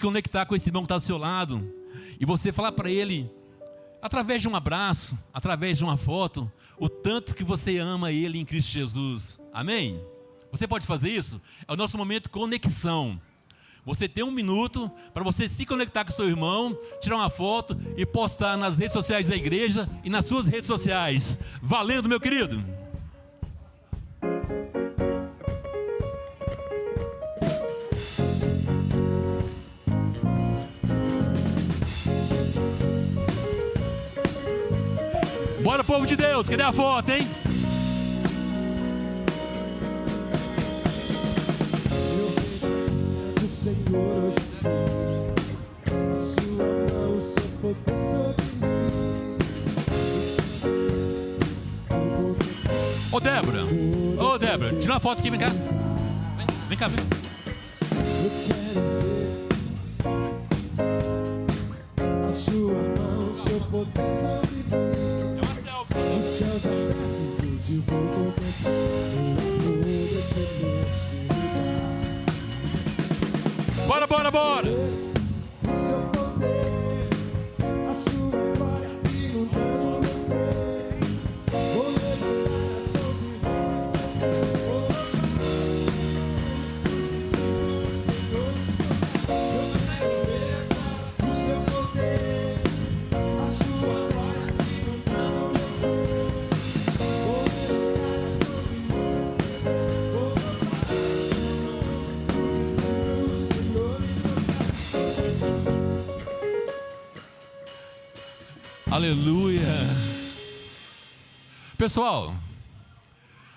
conectar com esse irmão que está do seu lado e você falar para ele, através de um abraço, através de uma foto, o tanto que você ama ele em Cristo Jesus. Amém? Você pode fazer isso? É o nosso momento de conexão. Você tem 1 minuto para você se conectar com seu irmão, tirar uma foto e postar nas redes sociais da igreja e nas suas redes sociais. Valendo, meu querido! Bora, povo de Deus, cadê a foto, hein? Ô Débora, tira uma foto aqui, vem cá. Vem cá, vem. A sua mão, seu poder sobre mim. É uma selfie. O céu da tarde, hoje vou começar. Bora, bora, bora. Aleluia. Pessoal,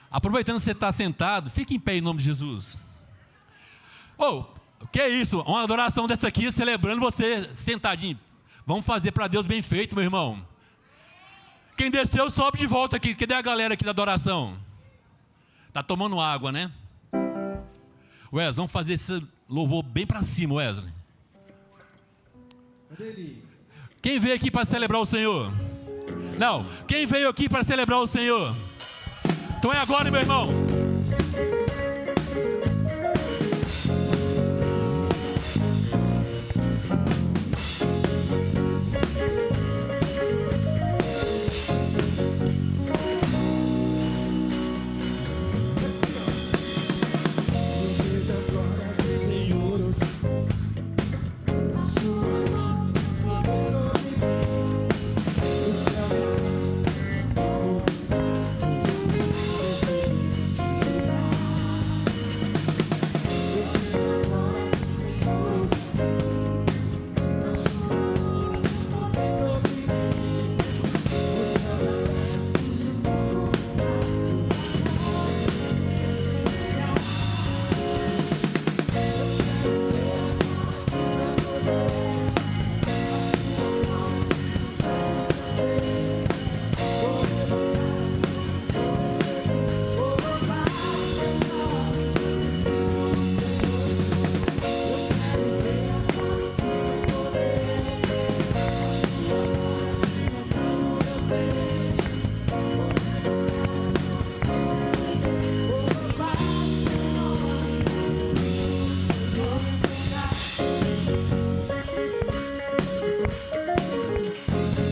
aproveitando que você está sentado, fique em pé em nome de Jesus. O que é isso? Uma adoração dessa aqui, celebrando você sentadinho. Vamos fazer para Deus bem feito, meu irmão. Quem desceu, sobe de volta aqui. Cadê a galera aqui da adoração? Tá tomando água, né? Wesley, vamos fazer esse louvor bem para cima, Wesley. Cadê ele? Quem veio aqui para celebrar o Senhor? Não, quem veio aqui para celebrar o Senhor? Então é agora, meu irmão.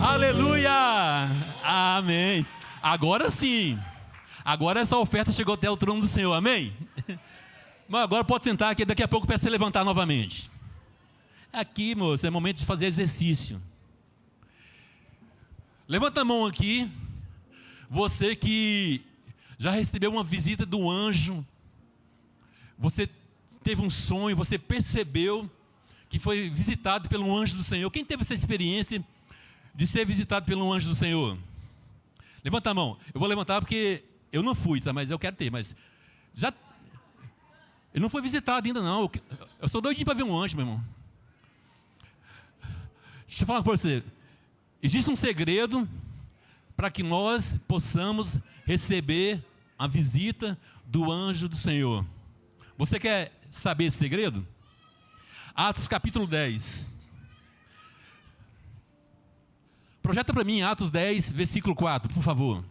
Aleluia! Amém. Agora sim. Agora essa oferta chegou até o trono do Senhor. Amém? Mas agora pode sentar aqui. Daqui a pouco peço você levantar novamente. Aqui, moço, é momento de fazer exercício. Levanta a mão aqui. Você que já recebeu uma visita do anjo. Você teve um sonho, você percebeu que foi visitado pelo anjo do Senhor. Quem teve essa experiência de ser visitado pelo anjo do Senhor? Levanta a mão. Eu vou levantar porque eu não fui, tá? Mas eu quero ter. Mas já ele não foi visitado ainda não. Eu sou doidinho para ver um anjo, meu irmão. Deixa eu falar com você. Existe um segredo para que nós possamos receber a visita do anjo do Senhor. Você quer saber esse segredo? Atos capítulo 10. Projeta para mim Atos 10, versículo 4, por favor.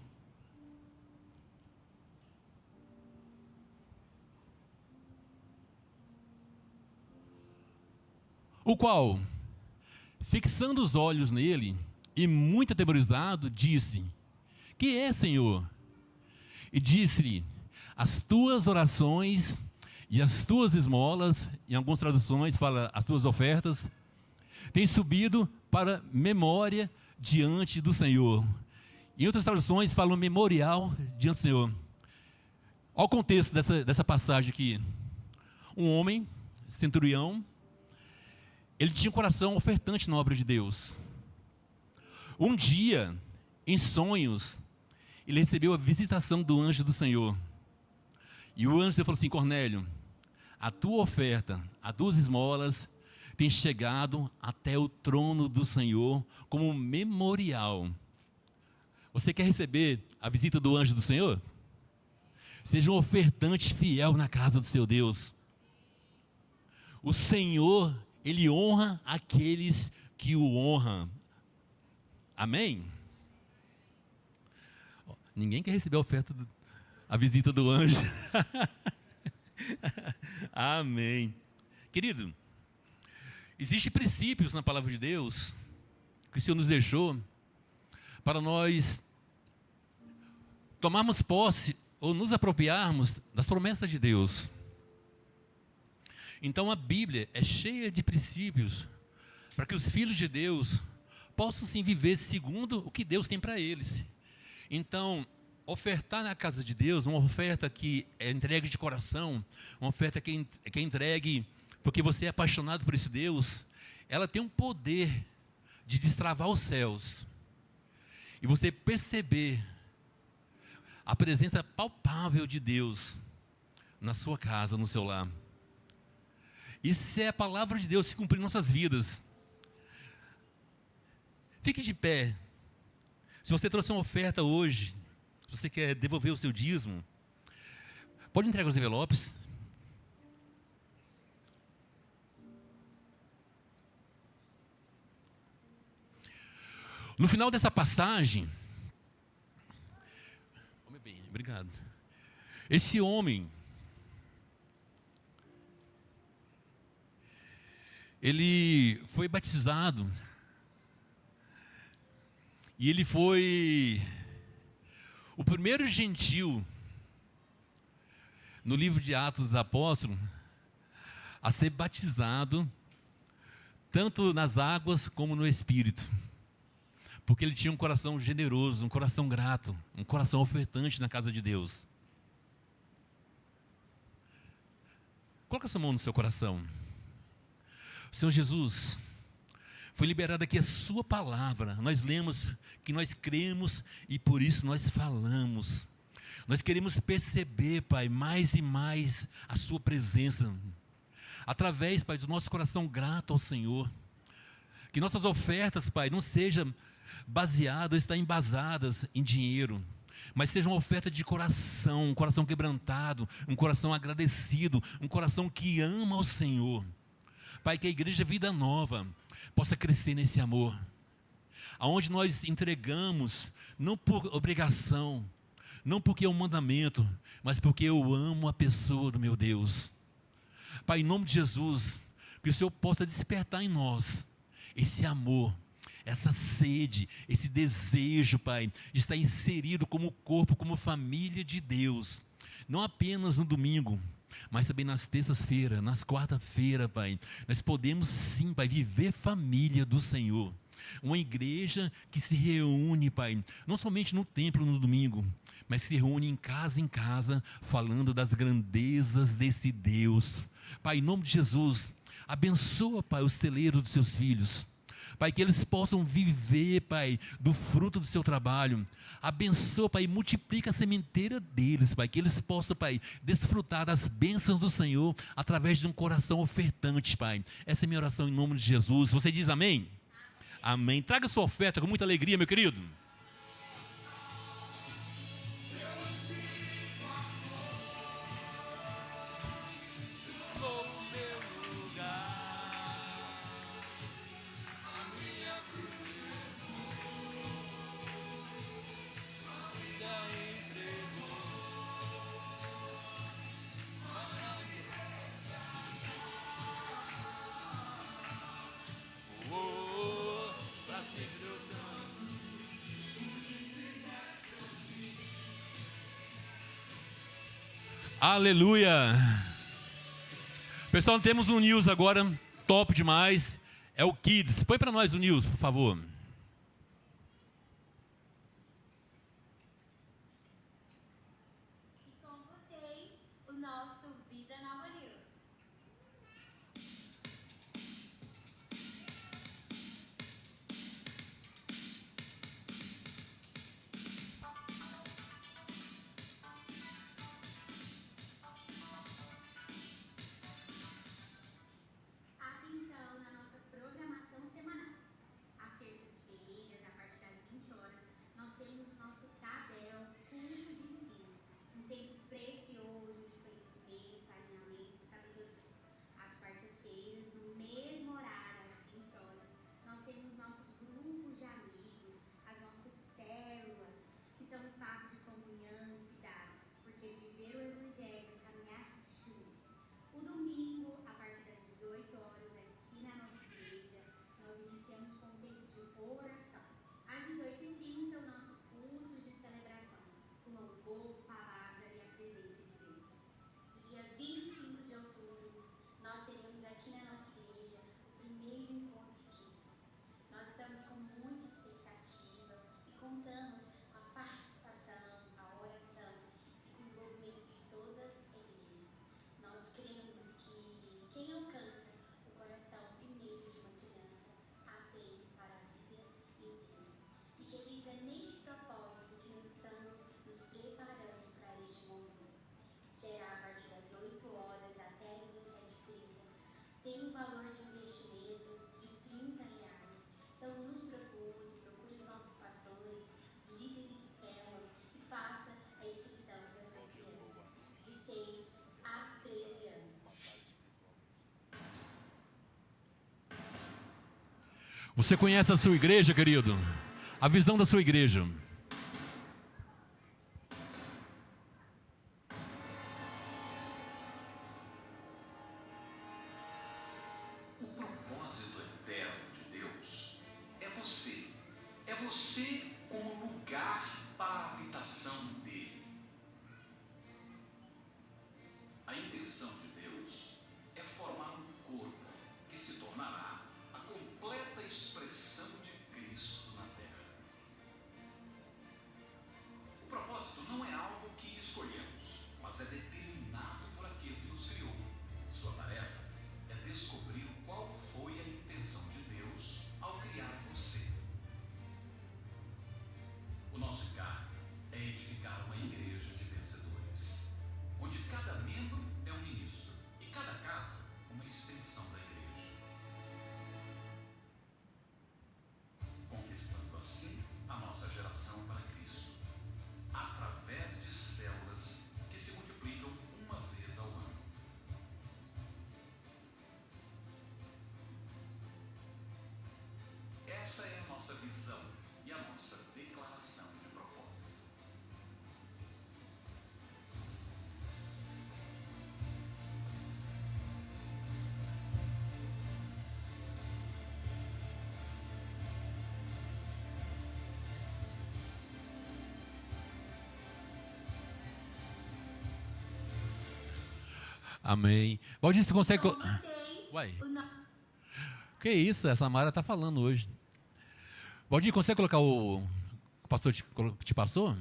O qual, fixando os olhos nele, e muito atemorizado, disse: Que é, Senhor? E disse-lhe: As tuas orações e as tuas esmolas, em algumas traduções fala as tuas ofertas, têm subido para memória diante do Senhor. Em outras traduções falam memorial diante do Senhor. Olha o contexto dessa passagem aqui. Um homem, centurião, ele tinha um coração ofertante na obra de Deus. Um dia, em sonhos, ele recebeu a visitação do anjo do Senhor. E o anjo falou assim: Cornélio, a tua oferta, as tuas esmolas, tem chegado até o trono do Senhor como um memorial. Você quer receber a visita do anjo do Senhor? Seja um ofertante fiel na casa do seu Deus. O Senhor, Ele honra aqueles que o honram. Amém? Ninguém quer receber a visita do anjo. Amém. Querido, existem princípios na palavra de Deus que o Senhor nos deixou para nós tomarmos posse ou nos apropriarmos das promessas de Deus. Então a Bíblia é cheia de princípios para que os filhos de Deus possam sim viver segundo o que Deus tem para eles. Então, ofertar na casa de Deus, uma oferta que é entregue de coração, uma oferta que é entregue porque você é apaixonado por esse Deus, ela tem um poder de destravar os céus e você perceber a presença palpável de Deus na sua casa, no seu lar. Isso é a palavra de Deus se cumprir em nossas vidas. Fique de pé. Se você trouxe uma oferta hoje, se você quer devolver o seu dízimo, pode entregar os envelopes. No final dessa passagem, bem, obrigado. Esse homem, ele foi batizado e ele foi o primeiro gentil no livro de Atos dos Apóstolos a ser batizado tanto nas águas como no Espírito, porque ele tinha um coração generoso, um coração grato, um coração ofertante na casa de Deus. Coloca sua mão no seu coração. Senhor Jesus, foi liberada aqui a sua palavra. Nós lemos que nós cremos e por isso nós falamos. Nós queremos perceber, Pai, mais e mais a sua presença. Através, Pai, do nosso coração grato ao Senhor. Que nossas ofertas, Pai, não sejam baseadas, estão embasadas em dinheiro, mas seja uma oferta de coração, um coração quebrantado, um coração agradecido, um coração que ama ao Senhor. Pai, que a igreja Vida Nova possa crescer nesse amor, aonde nós entregamos, não por obrigação, não porque é um mandamento, mas porque eu amo a pessoa do meu Deus. Pai, em nome de Jesus, que o Senhor possa despertar em nós esse amor, essa sede, esse desejo, Pai, de estar inserido como corpo, como família de Deus, não apenas no domingo, mas também nas terças-feiras, nas quarta-feiras, Pai. Nós podemos sim, Pai, viver família do Senhor. Uma igreja que se reúne, Pai, não somente no templo no domingo, mas se reúne em casa, falando das grandezas desse Deus. Pai, em nome de Jesus, abençoa, Pai, o celeiro dos seus filhos. Pai, que eles possam viver, Pai, do fruto do seu trabalho. Abençoa, Pai, e multiplica a sementeira deles, Pai, que eles possam, Pai, desfrutar das bênçãos do Senhor através de um coração ofertante, Pai. Essa é a minha oração em nome de Jesus. Você diz amém? Amém. Traga sua oferta com muita alegria, meu querido. Aleluia. Pessoal, temos um news agora, top demais. É o Kids. Põe para nós o news, por favor. E com vocês, o nosso Vida Nova News. Atenção na nossa programação semanal. Às terças-feiras, a partir das 20 horas, nós temos o nosso TADEL, curso de ensino. Um tempo precioso de conhecimento, alinhamento, sabedoria. Às quartas-feiras, no mesmo horário, às 20 horas, nós temos nossos grupos de amigos, as nossas células, que são espaços de comunhão e cuidado, porque viver o Evangelho é caminhar junto. O domingo, a partir das 18 horas, aqui na nossa igreja, nós iniciamos com um tempo de oração. Às 18h30, o nosso culto de celebração, com louvor, palavra e a presença de Deus. No dia 25 de outubro, nós teremos aqui na nossa igreja o primeiro encontro Kids. Nós estamos com muita expectativa e contamos com a participação, a oração e com o envolvimento de toda a igreja. Nós cremos que quem alcança o coração primeiro de uma criança atende para a vida inteira. E queridos, é neste propósito que nós estamos nos preparando para este momento. Será a partir das 8 horas até as 17h30. Tem um valor de investimento de R$ 30. Então nos procure os nossos pastores, os líderes de célula e faça a inscrição da sua criança de 6 a 13 anos. Você conhece a sua igreja, querido? A visão da sua igreja. O propósito eterno de Deus é você. É você como lugar para a habitação dele. A intenção de Deus é formar um corpo que se tornará a completa expressão de Cristo na terra. O propósito não é algo que escolhemos, mas é determinado por aquele que nos criou. Sua tarefa é descobrir qual foi a intenção de Deus ao criar você. O nosso encargo é edificar uma igreja de vencedores, onde cada membro é um ministro e cada casa uma extensão da igreja, conquistando assim a nossa geração para Cristo, através de células que se multiplicam uma vez ao ano. Essa é a nossa visão e a nossa declaração de propósito. Amém. Valdir, você consegue... Com vocês, Uai. o no... Que isso? Essa Mara está falando hoje. Valdir, consegue colocar o pastor te passou?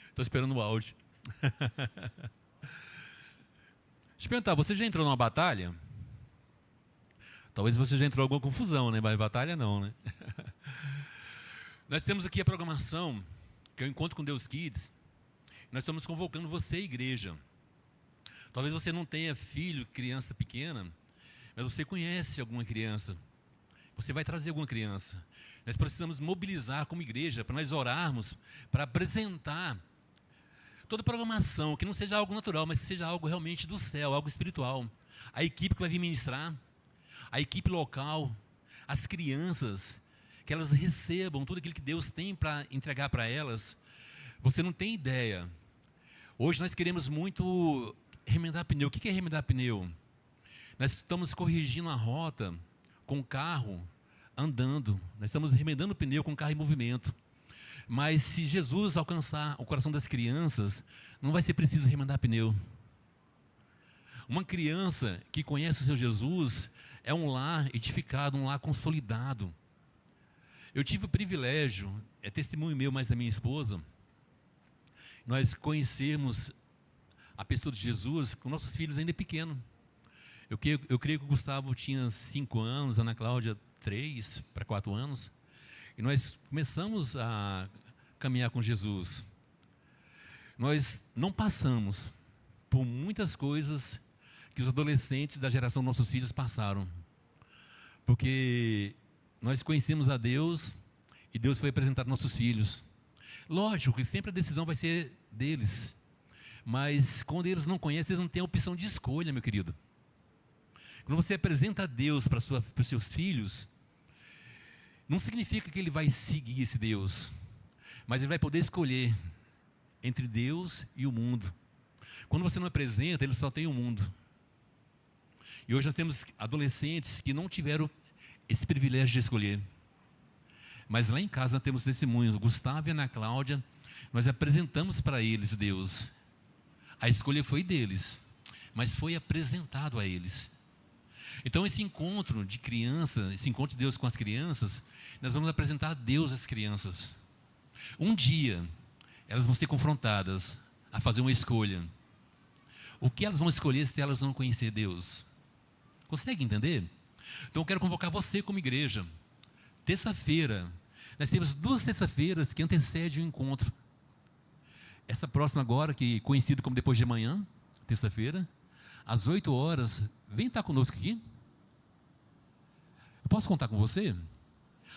Estou esperando o áudio. Deixa eu perguntar, você já entrou numa batalha? Talvez você já entrou em alguma confusão, né? Mas batalha não, né? Nós temos aqui a programação, que é o Encontro com Deus Kids. Nós estamos convocando você, igreja. Talvez você não tenha filho, criança pequena, mas você conhece alguma criança. Você vai trazer alguma criança. Nós precisamos mobilizar como igreja, para nós orarmos, para apresentar toda a programação, que não seja algo natural, mas que seja algo realmente do céu, algo espiritual. A equipe que vai vir ministrar, a equipe local, as crianças, que elas recebam tudo aquilo que Deus tem para entregar para elas. Você não tem ideia. Hoje nós queremos muito remendar pneu. O que é remendar pneu? Nós estamos corrigindo a rota com o carro andando. Nós estamos remendando o pneu com o carro em movimento. Mas se Jesus alcançar o coração das crianças, não vai ser preciso remendar pneu. Uma criança que conhece o seu Jesus é um lar edificado, um lar consolidado. Eu tive o privilégio, é testemunho meu, mas da minha esposa, nós conhecermos a pessoa de Jesus com nossos filhos ainda pequenos. Eu creio que o Gustavo tinha 5 anos, a Ana Cláudia 3 para 4 anos. E nós começamos a caminhar com Jesus. Nós não passamos por muitas coisas que os adolescentes da geração dos nossos filhos passaram. Porque nós conhecemos a Deus e Deus foi apresentado aos nossos filhos. Lógico que sempre a decisão vai ser deles. Mas quando eles não conhecem, eles não têm a opção de escolha, meu querido. Quando você apresenta a Deus para os seus filhos, não significa que ele vai seguir esse Deus, mas ele vai poder escolher entre Deus e o mundo. Quando você não apresenta, ele só tem o mundo. E hoje nós temos adolescentes que não tiveram esse privilégio de escolher. Mas lá em casa nós temos testemunhos. Gustavo e Ana Cláudia, nós apresentamos para eles Deus. A escolha foi deles, mas foi apresentado a eles. Então esse encontro de criança, esse encontro de Deus com as crianças, nós vamos apresentar a Deus às crianças. Um dia, elas vão ser confrontadas a fazer uma escolha. O que elas vão escolher se elas não conhecer Deus? Consegue entender? Então eu quero convocar você como igreja. Terça-feira, nós temos 2 terça-feiras que antecedem o encontro. Essa próxima agora, que é conhecida como depois de amanhã, terça-feira, às 8 horas, vem estar conosco aqui. Eu posso contar com você?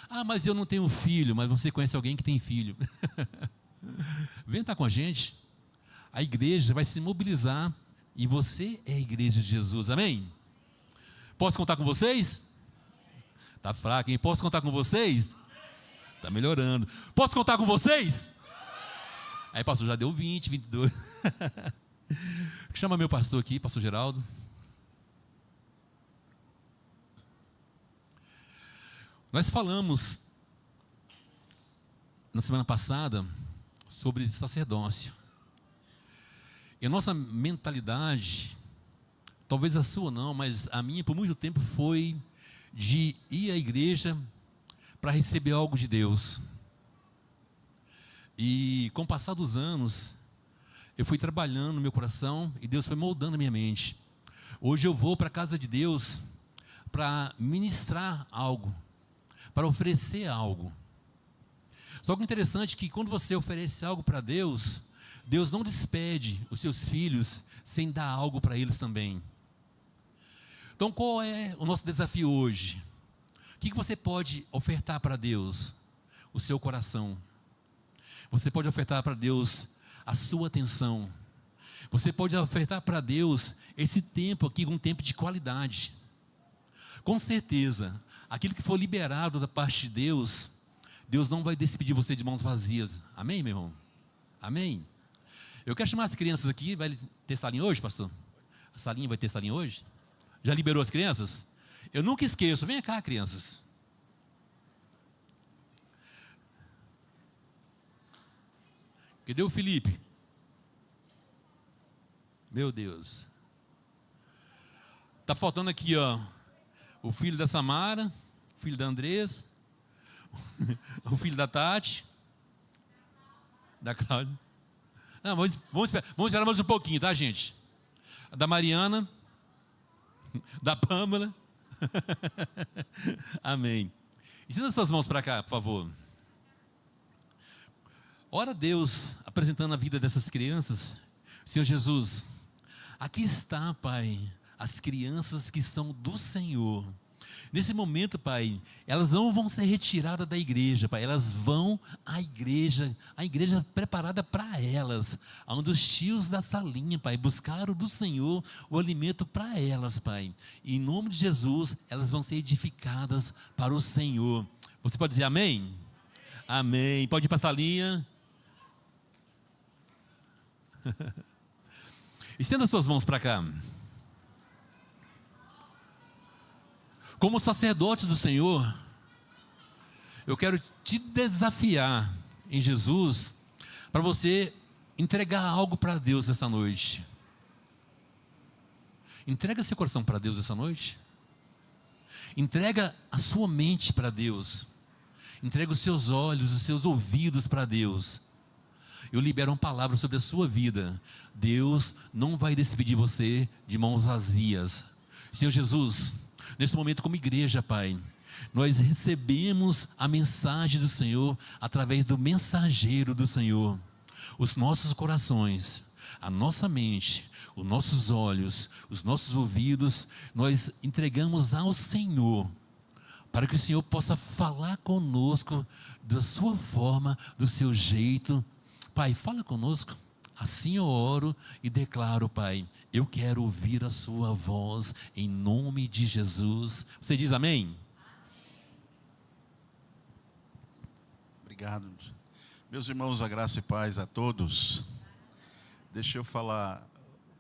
Ah, mas eu não tenho filho, mas você conhece alguém que tem filho. Vem estar com a gente. A igreja vai se mobilizar e você é a igreja de Jesus, amém? Posso contar com vocês? Está fraco, hein? Posso contar com vocês? Está melhorando. Posso contar com vocês? Aí, pastor, já deu 20, 22. Chama meu pastor aqui, pastor Geraldo. Nós falamos na semana passada sobre sacerdócio. E a nossa mentalidade, talvez a sua não, mas a minha por muito tempo foi de ir à igreja para receber algo de Deus. E com o passar dos anos, eu fui trabalhando no meu coração e Deus foi moldando a minha mente. Hoje eu vou para a casa de Deus para ministrar algo, para oferecer algo. Só que o interessante é que quando você oferece algo para Deus, Deus não despede os seus filhos sem dar algo para eles também. Então qual é o nosso desafio hoje? O que você pode ofertar para Deus? O seu coração. Você pode ofertar para Deus a sua atenção. Você pode ofertar para Deus esse tempo aqui, um tempo de qualidade. Com certeza, aquilo que for liberado da parte de Deus, Deus não vai despedir você de mãos vazias. Amém, meu irmão? Amém? Eu quero chamar as crianças aqui. Vai ter salinha hoje, pastor? A salinha vai ter salinha hoje? Já liberou as crianças? Eu nunca esqueço. Venha cá, crianças. Cadê o Felipe? Meu Deus. Está faltando aqui, ó, o filho da Samara, o filho da Andressa, o filho da Tati, da Cláudia. Não, vamos esperar mais um pouquinho, tá, gente? Da Mariana, da Pâmela. Amém. Estenda suas mãos para cá, por favor. Ora Deus, apresentando a vida dessas crianças. Senhor Jesus, aqui está, Pai, as crianças que são do Senhor. Nesse momento, Pai, elas não vão ser retiradas da igreja, Pai, elas vão à igreja, a igreja preparada para elas, onde os tios da salinha, Pai, buscaram do Senhor o alimento para elas, Pai. E em nome de Jesus, elas vão ser edificadas para o Senhor. Você pode dizer amém? Amém. Pode ir para a salinha. Estenda suas mãos para cá. Como sacerdote do Senhor, eu quero te desafiar em Jesus para você entregar algo para Deus essa noite. Entrega seu coração para Deus essa noite. Entrega a sua mente para Deus. Entrega os seus olhos, os seus ouvidos para Deus. Eu libero uma palavra sobre a sua vida. Deus não vai despedir você de mãos vazias. Senhor Jesus, nesse momento como igreja, Pai, nós recebemos a mensagem do Senhor através do mensageiro do Senhor. Os nossos corações, a nossa mente, os nossos olhos, os nossos ouvidos, nós entregamos ao Senhor, para que o Senhor possa falar conosco da sua forma, do seu jeito. Pai, fala conosco. Assim eu oro e declaro, Pai, eu quero ouvir a sua voz em nome de Jesus. Você diz amém? Obrigado. Meus irmãos, a graça e paz a todos. Deixa eu falar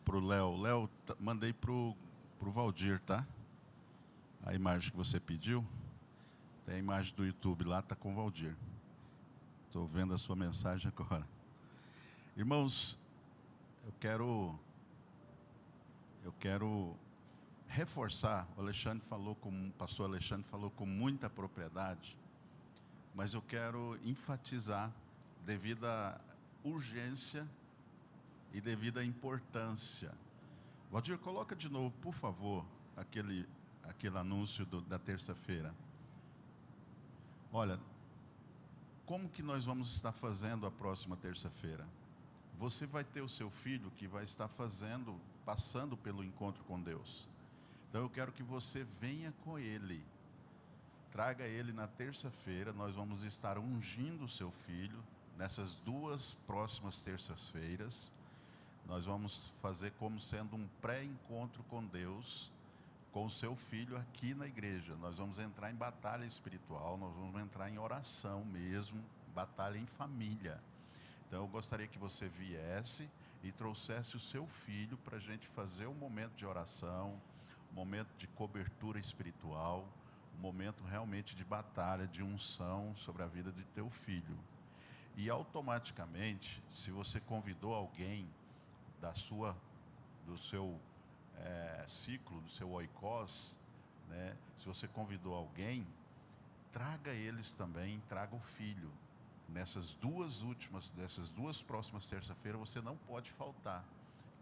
para o Léo. Léo, mandei para o Valdir, tá? A imagem que você pediu. Tem a imagem do YouTube lá, está com o Valdir. Estou vendo a sua mensagem agora. Irmãos, eu quero reforçar. O pastor Alexandre falou com muita propriedade, mas eu quero enfatizar devido à urgência e devido à importância. Valdir, coloca de novo, por favor, aquele anúncio da terça-feira. Olha, como que nós vamos estar fazendo a próxima terça-feira? Você vai ter o seu filho que vai estar passando pelo encontro com Deus. Então eu quero que você venha com ele. Traga ele na terça-feira. Nós vamos estar ungindo o seu filho nessas 2 próximas terças-feiras. Nós vamos fazer como sendo um pré-encontro com Deus, com o seu filho aqui na igreja. Nós vamos entrar em batalha espiritual, nós vamos entrar em oração mesmo, batalha em família. Então eu gostaria que você viesse e trouxesse o seu filho para a gente fazer um momento de oração, um momento de cobertura espiritual, um momento realmente de batalha, de unção sobre a vida de teu filho. E automaticamente, se você convidou alguém do seu ciclo, do seu oikos, né? Se você convidou alguém, traga eles também, traga o filho. Dessas 2 próximas terça-feiras, você não pode faltar,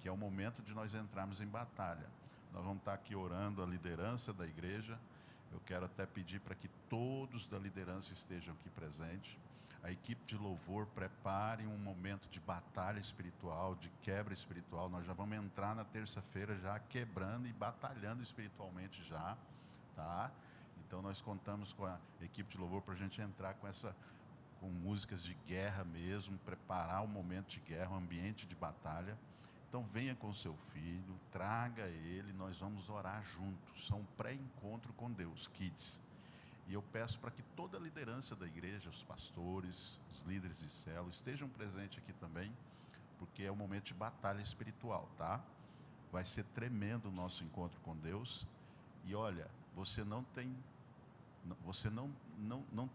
que é o momento de nós entrarmos em batalha. Nós vamos estar aqui orando a liderança da igreja. Eu quero até pedir para que todos da liderança estejam aqui presentes. A equipe de louvor prepare um momento de batalha espiritual, de quebra espiritual. Nós já vamos entrar na terça-feira já quebrando e batalhando espiritualmente já, tá? Então nós contamos com a equipe de louvor para a gente entrar com músicas de guerra mesmo, preparar um momento de guerra, um ambiente de batalha. Então venha com seu filho, traga ele, nós vamos orar juntos. São um pré-encontro com Deus, Kids. E eu peço para que toda a liderança da igreja, os pastores, os líderes de célula, estejam presentes aqui também, porque é um momento de batalha espiritual, tá? Vai ser tremendo o nosso encontro com Deus. E olha, você não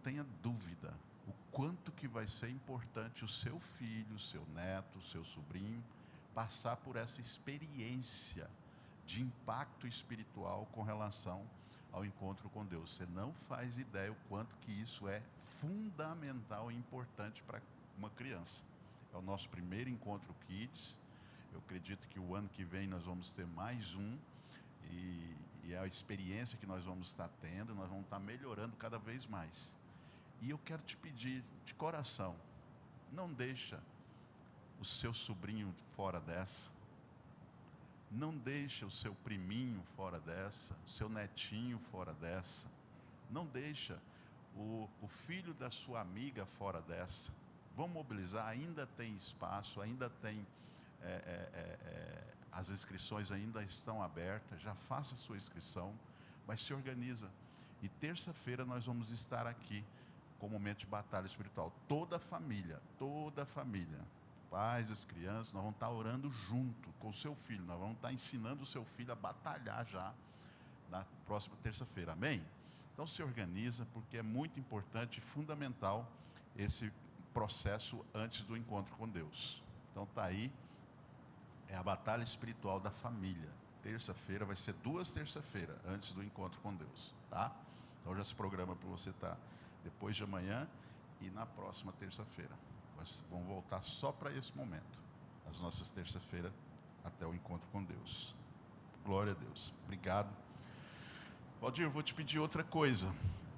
tenha dúvida o quanto que vai ser importante o seu filho, o seu neto, o seu sobrinho, passar por essa experiência de impacto espiritual com relação ao encontro com Deus. Você não faz ideia o quanto que isso é fundamental e importante para uma criança. É o nosso primeiro encontro Kids. Eu acredito que o ano que vem nós vamos ter mais um, e é a experiência que nós vamos estar tendo, nós vamos estar melhorando cada vez mais. E eu quero te pedir de coração, não deixa o seu sobrinho fora dessa. Não deixa o seu priminho fora dessa, o seu netinho fora dessa. Não deixa o filho da sua amiga fora dessa. Vamos mobilizar, ainda tem espaço, ainda tem, as inscrições ainda estão abertas, já faça a sua inscrição, mas se organiza. E terça-feira nós vamos estar aqui com o momento de batalha espiritual. Toda a família, pais, as crianças, nós vamos estar orando junto com o seu filho. Nós vamos estar ensinando o seu filho a batalhar já na próxima terça-feira. Amém? Então se organiza, porque é muito importante e fundamental esse processo antes do encontro com Deus. Então está aí, é a batalha espiritual da família. Terça-feira vai ser 2 terça-feiras antes do encontro com Deus, tá? Então já se programa para você estar depois de amanhã e na próxima terça-feira. Nós vamos voltar só para esse momento, as nossas terça-feiras até o encontro com Deus. Glória a Deus. Obrigado. Valdir, eu vou te pedir outra coisa.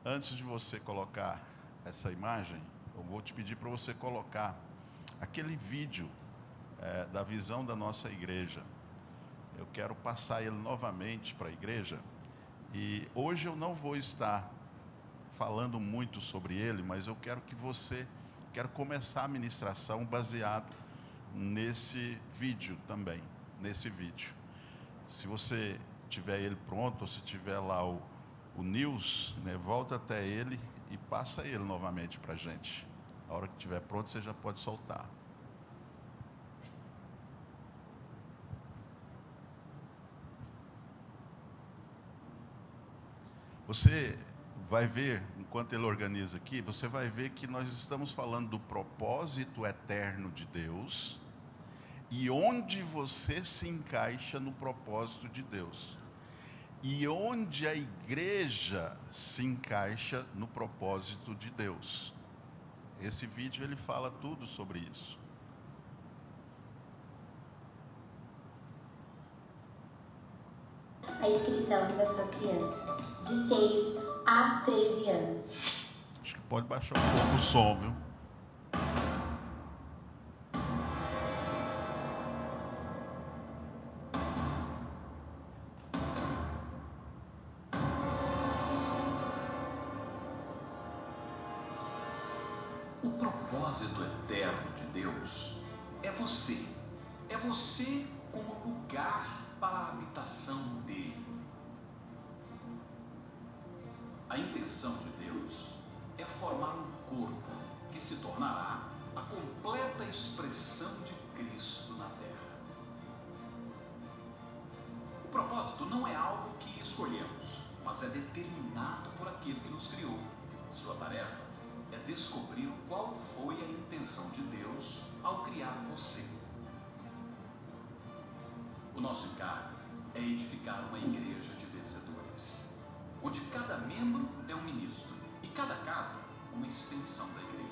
Antes de você colocar essa imagem, eu vou te pedir para você colocar aquele vídeo da visão da nossa igreja. Eu quero passar ele novamente para a igreja. E hoje eu não vou estar falando muito sobre ele, mas eu quero que você, quero começar a ministração baseado nesse vídeo também, nesse vídeo. Se você tiver ele pronto, ou se tiver lá o News, né, volta até ele e passa ele novamente para a gente. A hora que estiver pronto, você já pode soltar. Você vai ver, enquanto ele organiza aqui, você vai ver que nós estamos falando do propósito eterno de Deus e onde você se encaixa no propósito de Deus. E onde a igreja se encaixa no propósito de Deus. Esse vídeo ele fala tudo sobre isso. A inscrição da sua criança, de 6 a 13 anos. Acho que pode baixar um pouco o som, viu? O propósito eterno de Deus é você. É você como lugar para a habitação dele. A intenção de Deus é formar um corpo que se tornará a completa expressão de Cristo na Terra. O propósito não é algo que escolhemos, mas é determinado por aquele que nos criou. Sua tarefa é descobrir qual foi a intenção de Deus ao criar você. O nosso encargo é edificar uma igreja de vencedores, onde cada membro é um ministro e cada casa uma extensão da igreja.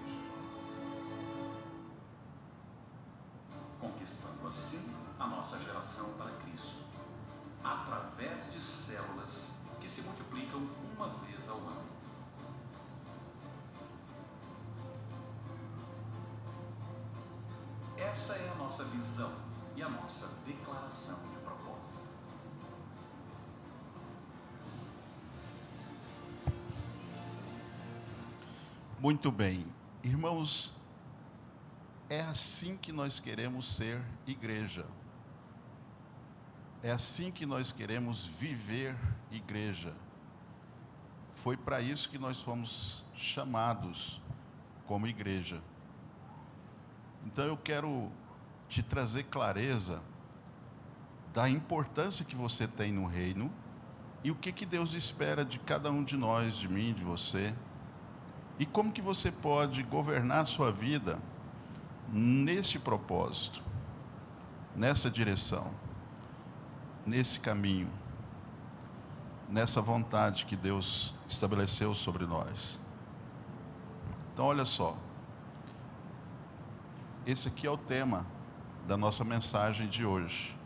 Conquistando assim a nossa geração para Cristo, através de células que se multiplicam uma vez ao ano. Essa é a nossa visão e a nossa declaração de propósito. Muito bem. Irmãos, é assim que nós queremos ser igreja. É assim que nós queremos viver igreja. Foi para isso que nós fomos chamados como igreja. Então eu quero te trazer clareza da importância que você tem no reino e o que Deus espera de cada um de nós, de mim, de você, e como que você pode governar a sua vida nesse propósito, nessa direção, nesse caminho, nessa vontade que Deus estabeleceu sobre nós. Então olha só, esse aqui é o tema da nossa mensagem de hoje.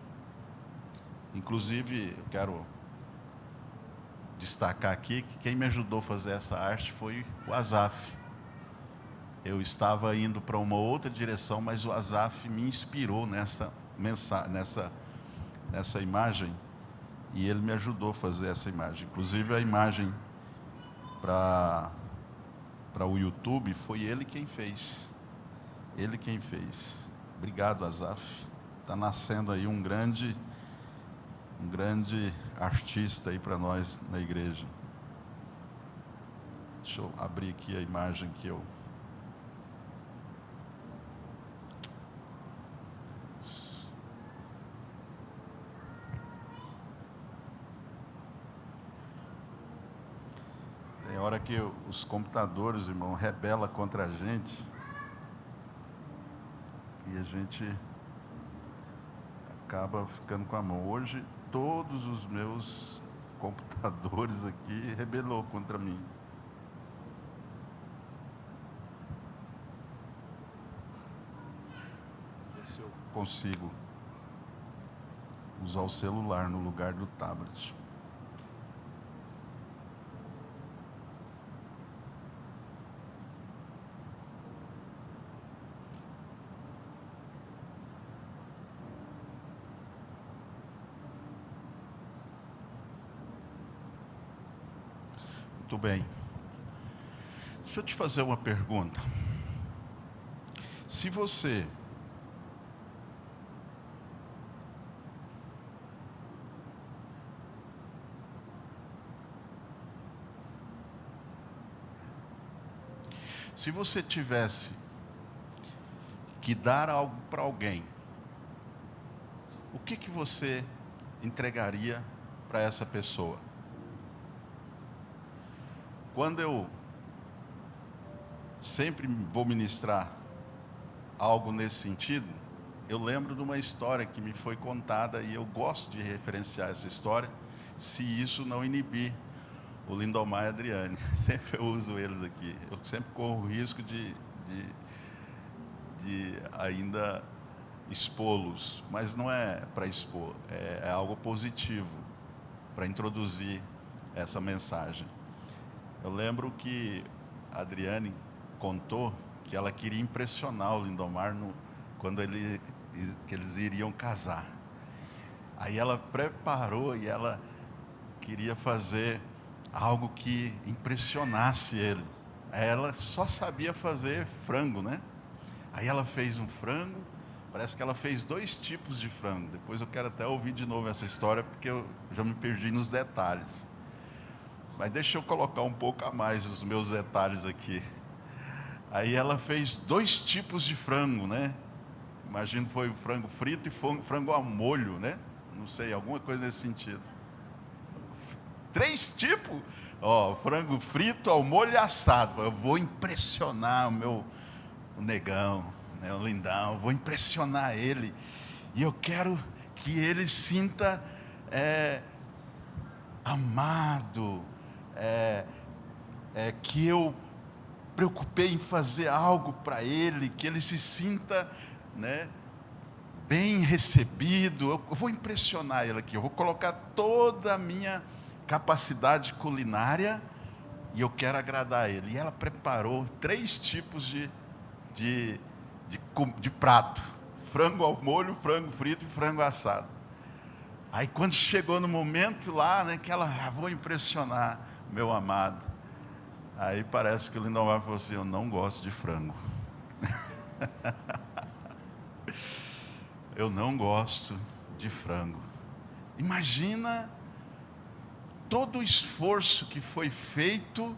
Inclusive, eu quero destacar aqui que quem me ajudou a fazer essa arte foi o Azaf. Eu estava indo para uma outra direção, mas o Azaf me inspirou nessa imagem e ele me ajudou a fazer essa imagem. Inclusive a imagem para o YouTube foi ele quem fez. Ele quem fez. Obrigado, Azaf. Está nascendo aí um grande artista aí para nós na igreja. Deixa eu abrir aqui a imagem que eu... que os computadores, irmão, rebela contra a gente. E a gente acaba ficando com a mão. Hoje, todos os meus computadores aqui rebelou contra mim. Ver se eu consigo usar o celular no lugar do tablet. Muito bem. Deixa eu te fazer uma pergunta. Se você tivesse que dar algo para alguém, o que você entregaria para essa pessoa? Quando eu sempre vou ministrar algo nesse sentido, eu lembro de uma história que me foi contada e eu gosto de referenciar essa história, se isso não inibir o Lindomar e a Adriane. Sempre eu uso eles aqui. Eu sempre corro o risco de ainda expô-los, mas não é para expor, é algo positivo para introduzir essa mensagem. Eu lembro que a Adriane contou que ela queria impressionar o Lindomar quando que eles iriam casar. Aí ela preparou e ela queria fazer algo que impressionasse ele. Ela só sabia fazer frango, né? Aí ela fez um frango, parece que ela fez 2 tipos de frango. Depois eu quero até ouvir de novo essa história, porque eu já me perdi nos detalhes. Mas deixa eu colocar um pouco a mais os meus detalhes aqui. Aí ela fez 2 tipos de frango, né? Imagino que foi o frango frito e frango ao molho, né? Não sei, alguma coisa nesse sentido. 3 tipos? Ó, frango frito ao molho e assado. Eu vou impressionar o negão, né, o lindão. Vou impressionar ele. E eu quero que ele sinta amado. Que eu preocupei em fazer algo para ele, que ele se sinta, né, bem recebido. Eu vou impressionar ele aqui, eu vou colocar toda a minha capacidade culinária e eu quero agradar ele. E ela preparou 3 tipos de prato: frango ao molho, frango frito e frango assado. Aí quando chegou no momento lá, né, que ela, vou impressionar meu amado. Aí parece que o Lindomar falou assim: eu não gosto de frango. Eu não gosto de frango. Imagina todo o esforço que foi feito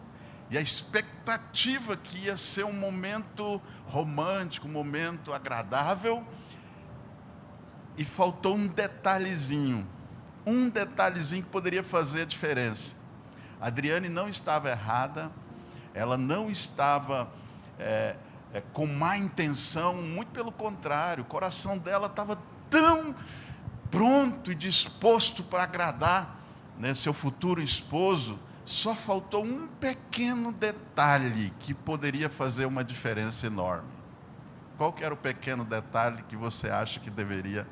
e a expectativa que ia ser um momento romântico, um momento agradável, e faltou um detalhezinho que poderia fazer a diferença. A Adriane não estava errada, ela não estava com má intenção, muito pelo contrário, o coração dela estava tão pronto e disposto para agradar, né, seu futuro esposo. Só faltou um pequeno detalhe que poderia fazer uma diferença enorme. Qual que era o pequeno detalhe que você acha que deveria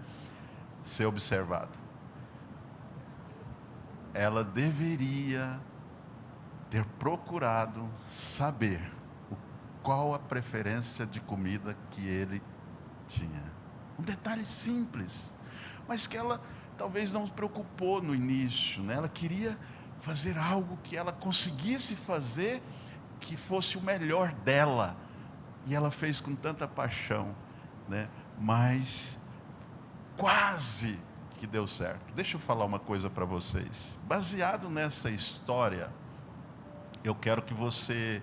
ser observado? Ela deveria ter procurado saber qual a preferência de comida que ele tinha. Um detalhe simples, mas que ela talvez não se preocupou no início, né? Ela queria fazer algo que ela conseguisse fazer, que fosse o melhor dela, e ela fez com tanta paixão, né? Mas quase que deu certo. Deixa eu falar uma coisa para vocês. Baseado nessa história, eu quero que você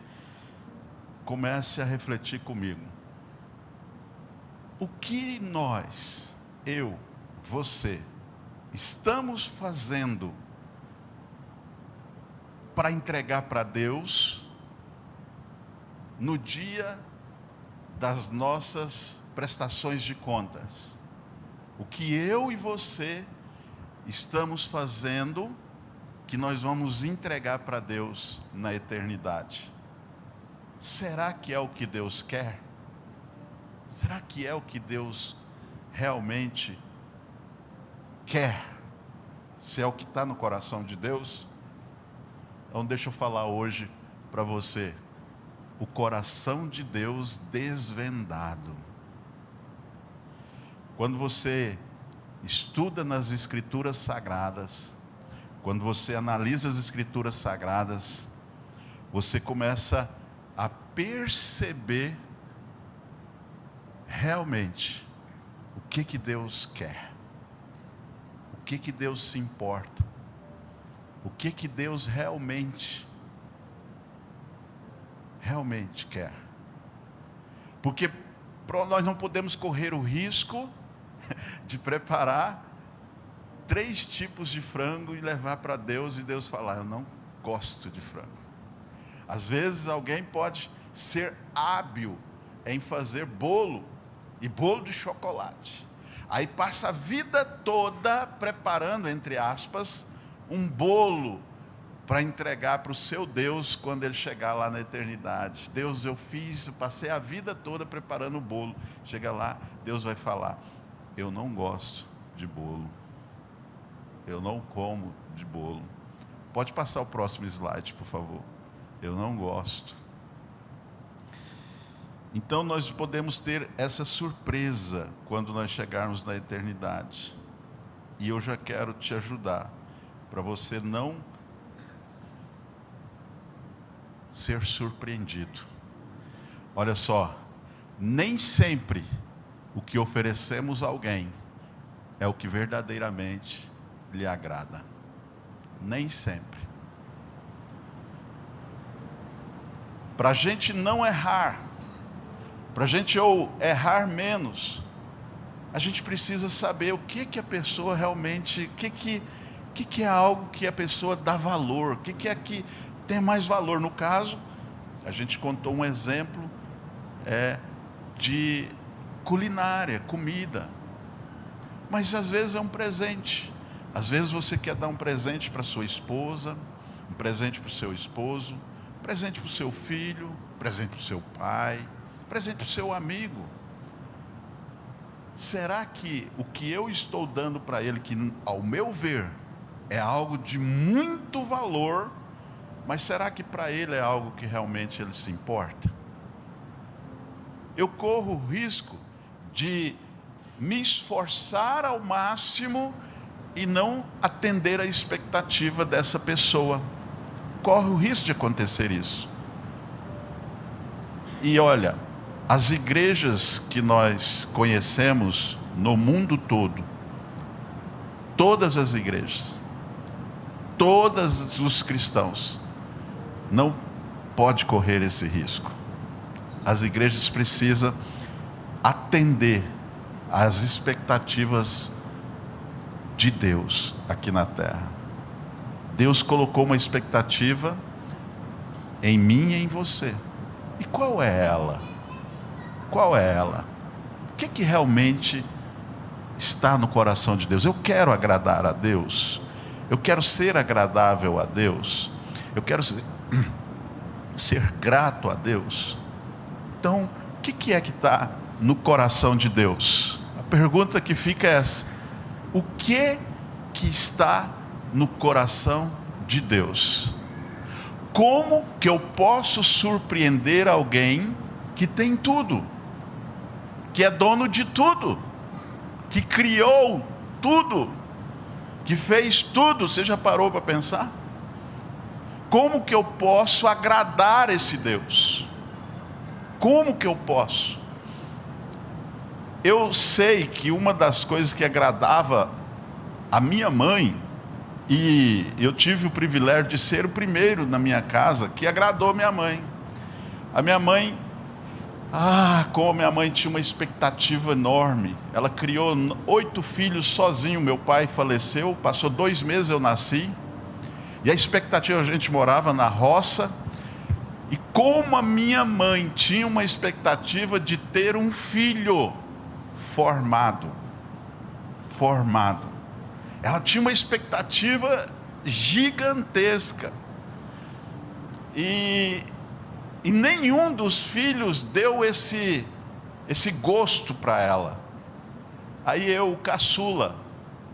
comece a refletir comigo. O que nós, eu, você, estamos fazendo para entregar para Deus no dia das nossas prestações de contas. O que eu e você estamos fazendo, que nós vamos entregar para Deus na eternidade. Será que é o que Deus quer? Será que é o que Deus realmente quer? Se é o que está no coração de Deus? Então deixa eu falar hoje para você. O coração de Deus desvendado. Quando você estuda nas Escrituras Sagradas, quando você analisa as Escrituras Sagradas, você começa a perceber realmente o que Deus quer, o que Deus se importa, o que Deus realmente quer. Porque nós não podemos correr o risco de preparar 3 tipos de frango e levar para Deus e Deus falar: eu não gosto de frango. Às vezes alguém pode ser hábil em fazer bolo, e bolo de chocolate. Aí passa a vida toda preparando, entre aspas, um bolo para entregar para o seu Deus quando ele chegar lá na eternidade. Deus, eu passei a vida toda preparando o bolo. Chega lá, Deus vai falar: eu não gosto de bolo. Eu não como de bolo. Pode passar o próximo slide, por favor. Eu não gosto. Então nós podemos ter essa surpresa quando nós chegarmos na eternidade. E eu já quero te ajudar para você não ser surpreendido. Olha só, nem sempre o que oferecemos a alguém é o que verdadeiramente lhe agrada. Nem sempre. Para a gente não errar, para a gente ou errar menos, a gente precisa saber o que a pessoa realmente, o que é algo que a pessoa dá valor, o que é que tem mais valor. No caso, a gente contou um exemplo de culinária, comida. Mas às vezes é um presente. Às vezes você quer dar um presente para sua esposa, um presente para o seu esposo, um presente para o seu filho, um presente para o seu pai, um presente para o seu amigo. Será que o que eu estou dando para ele, que ao meu ver é algo de muito valor, mas será que para ele é algo que realmente ele se importa? Eu corro o risco de me esforçar ao máximo e não atender a expectativa dessa pessoa. Corre o risco de acontecer isso. E olha, as igrejas que nós conhecemos no mundo todo, todas as igrejas, todos os cristãos, não pode correr esse risco. As igrejas precisam atender às expectativas de Deus aqui na terra. Deus colocou uma expectativa em mim e em você. E qual é ela? Qual é ela? O que realmente está no coração de Deus? Eu quero agradar a Deus. Eu quero ser agradável a Deus. Eu quero ser grato a Deus. Então, o que é que está no coração de Deus? A pergunta que fica é essa: o que está no coração de Deus? Como que eu posso surpreender alguém que tem tudo, que é dono de tudo, que criou tudo, que fez tudo? Você já parou para pensar? Como que eu posso agradar esse Deus? Como que eu posso? Eu sei que uma das coisas que agradava a minha mãe, e eu tive o privilégio de ser o primeiro na minha casa que agradou minha mãe. A minha mãe, como minha mãe tinha uma expectativa enorme. Ela criou 8 filhos sozinho. Meu pai faleceu, passou 2 meses, eu nasci. E a expectativa, a gente morava na roça, e como a minha mãe tinha uma expectativa de ter um filho formado. Ela tinha uma expectativa gigantesca. E nenhum dos filhos deu esse gosto para ela. Aí eu, caçula,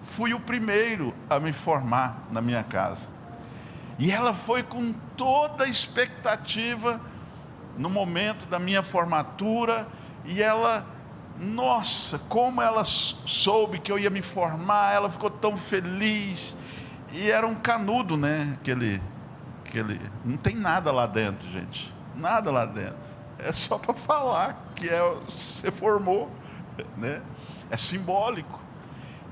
fui o primeiro a me formar na minha casa. E ela foi com toda a expectativa no momento da minha formatura, e ela, nossa, como ela soube que eu ia me formar, ela ficou tão feliz. E era um canudo, né? Aquele não tem nada lá dentro, gente. Nada lá dentro. É só para falar que você formou, né? É simbólico.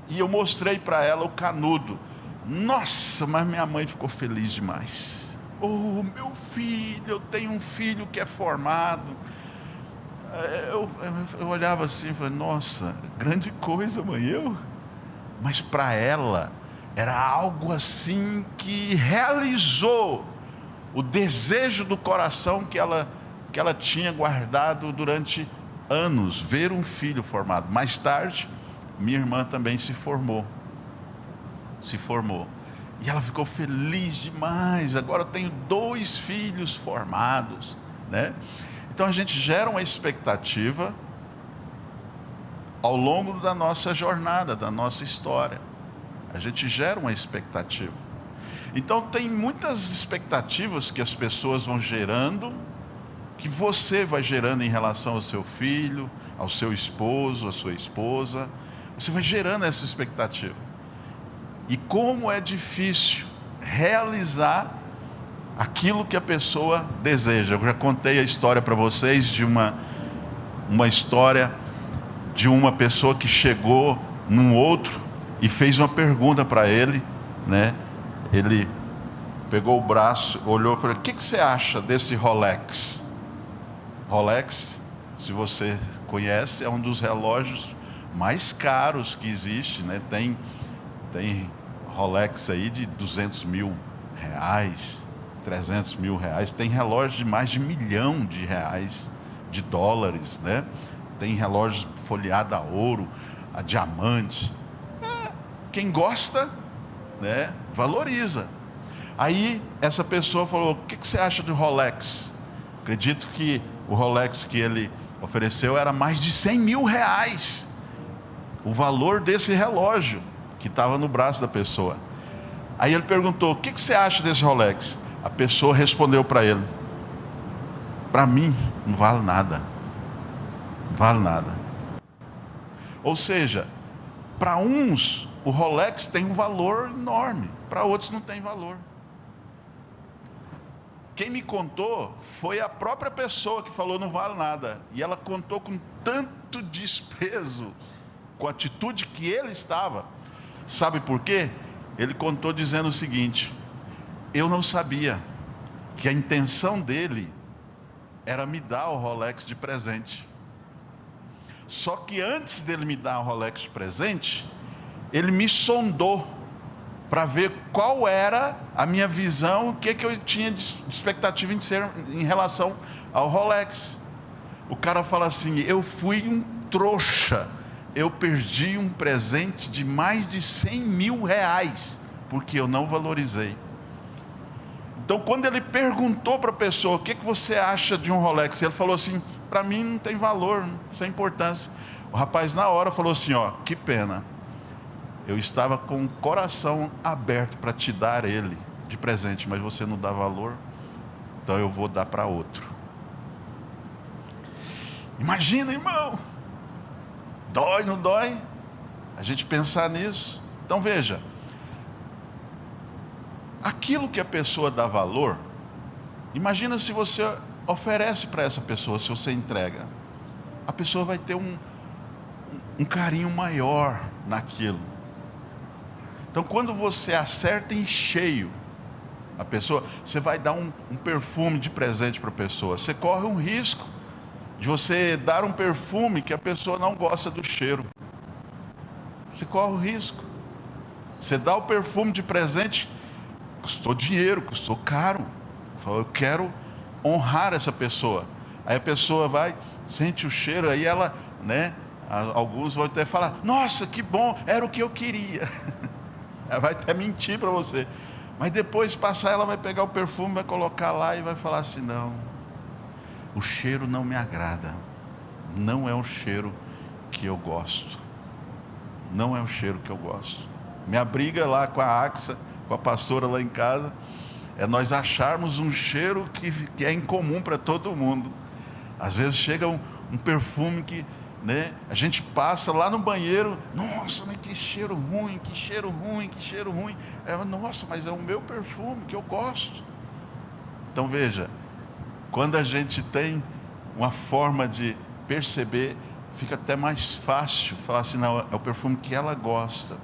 E eu mostrei para ela o canudo. Nossa, mas minha mãe ficou feliz demais. Oh, meu filho, eu tenho um filho que é formado. Eu olhava assim e falei, nossa, grande coisa, mãe, Mas para ela, era algo assim que realizou o desejo do coração que ela tinha guardado durante anos, ver um filho formado. Mais tarde, minha irmã também se formou. E ela ficou feliz demais. Agora eu tenho 2 filhos formados, né? Então a gente gera uma expectativa ao longo da nossa jornada, da nossa história. A gente gera uma expectativa. Então tem muitas expectativas que as pessoas vão gerando, que você vai gerando em relação ao seu filho, ao seu esposo, à sua esposa. Você vai gerando essa expectativa. E como é difícil realizar aquilo que a pessoa deseja. Eu já contei a história para vocês de uma história de uma pessoa que chegou num outro e fez uma pergunta para ele, né? Ele pegou o braço, olhou e falou, o que você acha desse Rolex? Rolex, se você conhece, é um dos relógios mais caros que existe, né? Tem Rolex aí de 200 mil reais, 300 mil reais, tem relógios de mais de 1 milhão de reais, de dólares, né? Tem relógios folheados a ouro, a diamante. Quem gosta, né, valoriza. Aí essa pessoa falou, o que você acha de Rolex? Acredito que o Rolex que ele ofereceu era mais de 100 mil reais. O valor desse relógio que estava no braço da pessoa. Aí ele perguntou, o que você acha desse Rolex? A pessoa respondeu para ele, para mim não vale nada. Não vale nada. Ou seja, para uns o Rolex tem um valor enorme, para outros não tem valor. Quem me contou foi a própria pessoa que falou não vale nada. E ela contou com tanto desprezo, com a atitude que ele estava. Sabe por quê? Ele contou dizendo o seguinte, eu não sabia que a intenção dele era me dar o Rolex de presente. Só que antes dele me dar o Rolex de presente, ele me sondou para ver qual era a minha visão, o que eu tinha de expectativa em relação ao Rolex. O cara fala assim, eu fui um trouxa, eu perdi um presente de mais de 100 mil reais, porque eu não valorizei. Então quando ele perguntou para a pessoa, o que você acha de um Rolex? Ele falou assim, para mim não tem valor, sem importância. O rapaz na hora falou assim, ó, que pena. Eu estava com o coração aberto para te dar ele de presente, mas você não dá valor, então eu vou dar para outro. Imagina, irmão, dói, não dói? A gente pensar nisso. Então veja, aquilo que a pessoa dá valor, imagina se você oferece para essa pessoa, se você entrega, a pessoa vai ter um carinho maior naquilo. Então quando você acerta em cheio a pessoa, você vai dar um perfume de presente para a pessoa, você corre um risco de você dar um perfume que a pessoa não gosta do cheiro. Você corre o risco. Você dá o perfume de presente, custou dinheiro, custou caro. Falou, eu quero honrar essa pessoa. Aí a pessoa vai, sente o cheiro, aí ela, né? Alguns vão até falar, nossa, que bom, era o que eu queria. Ela vai até mentir para você. Mas depois passar, ela vai pegar o perfume, vai colocar lá e vai falar assim, não, o cheiro não me agrada. Não é o cheiro que eu gosto. Não é o cheiro que eu gosto. Minha briga lá com a Axa, com a pastora lá em casa, é nós acharmos um cheiro que é incomum para todo mundo. Às vezes chega um perfume que, né, a gente passa lá no banheiro, nossa, mas que cheiro ruim, que cheiro ruim, que cheiro ruim. Nossa, mas é o meu perfume que eu gosto. Então veja, quando a gente tem uma forma de perceber, fica até mais fácil falar assim, não, é o perfume que ela gosta.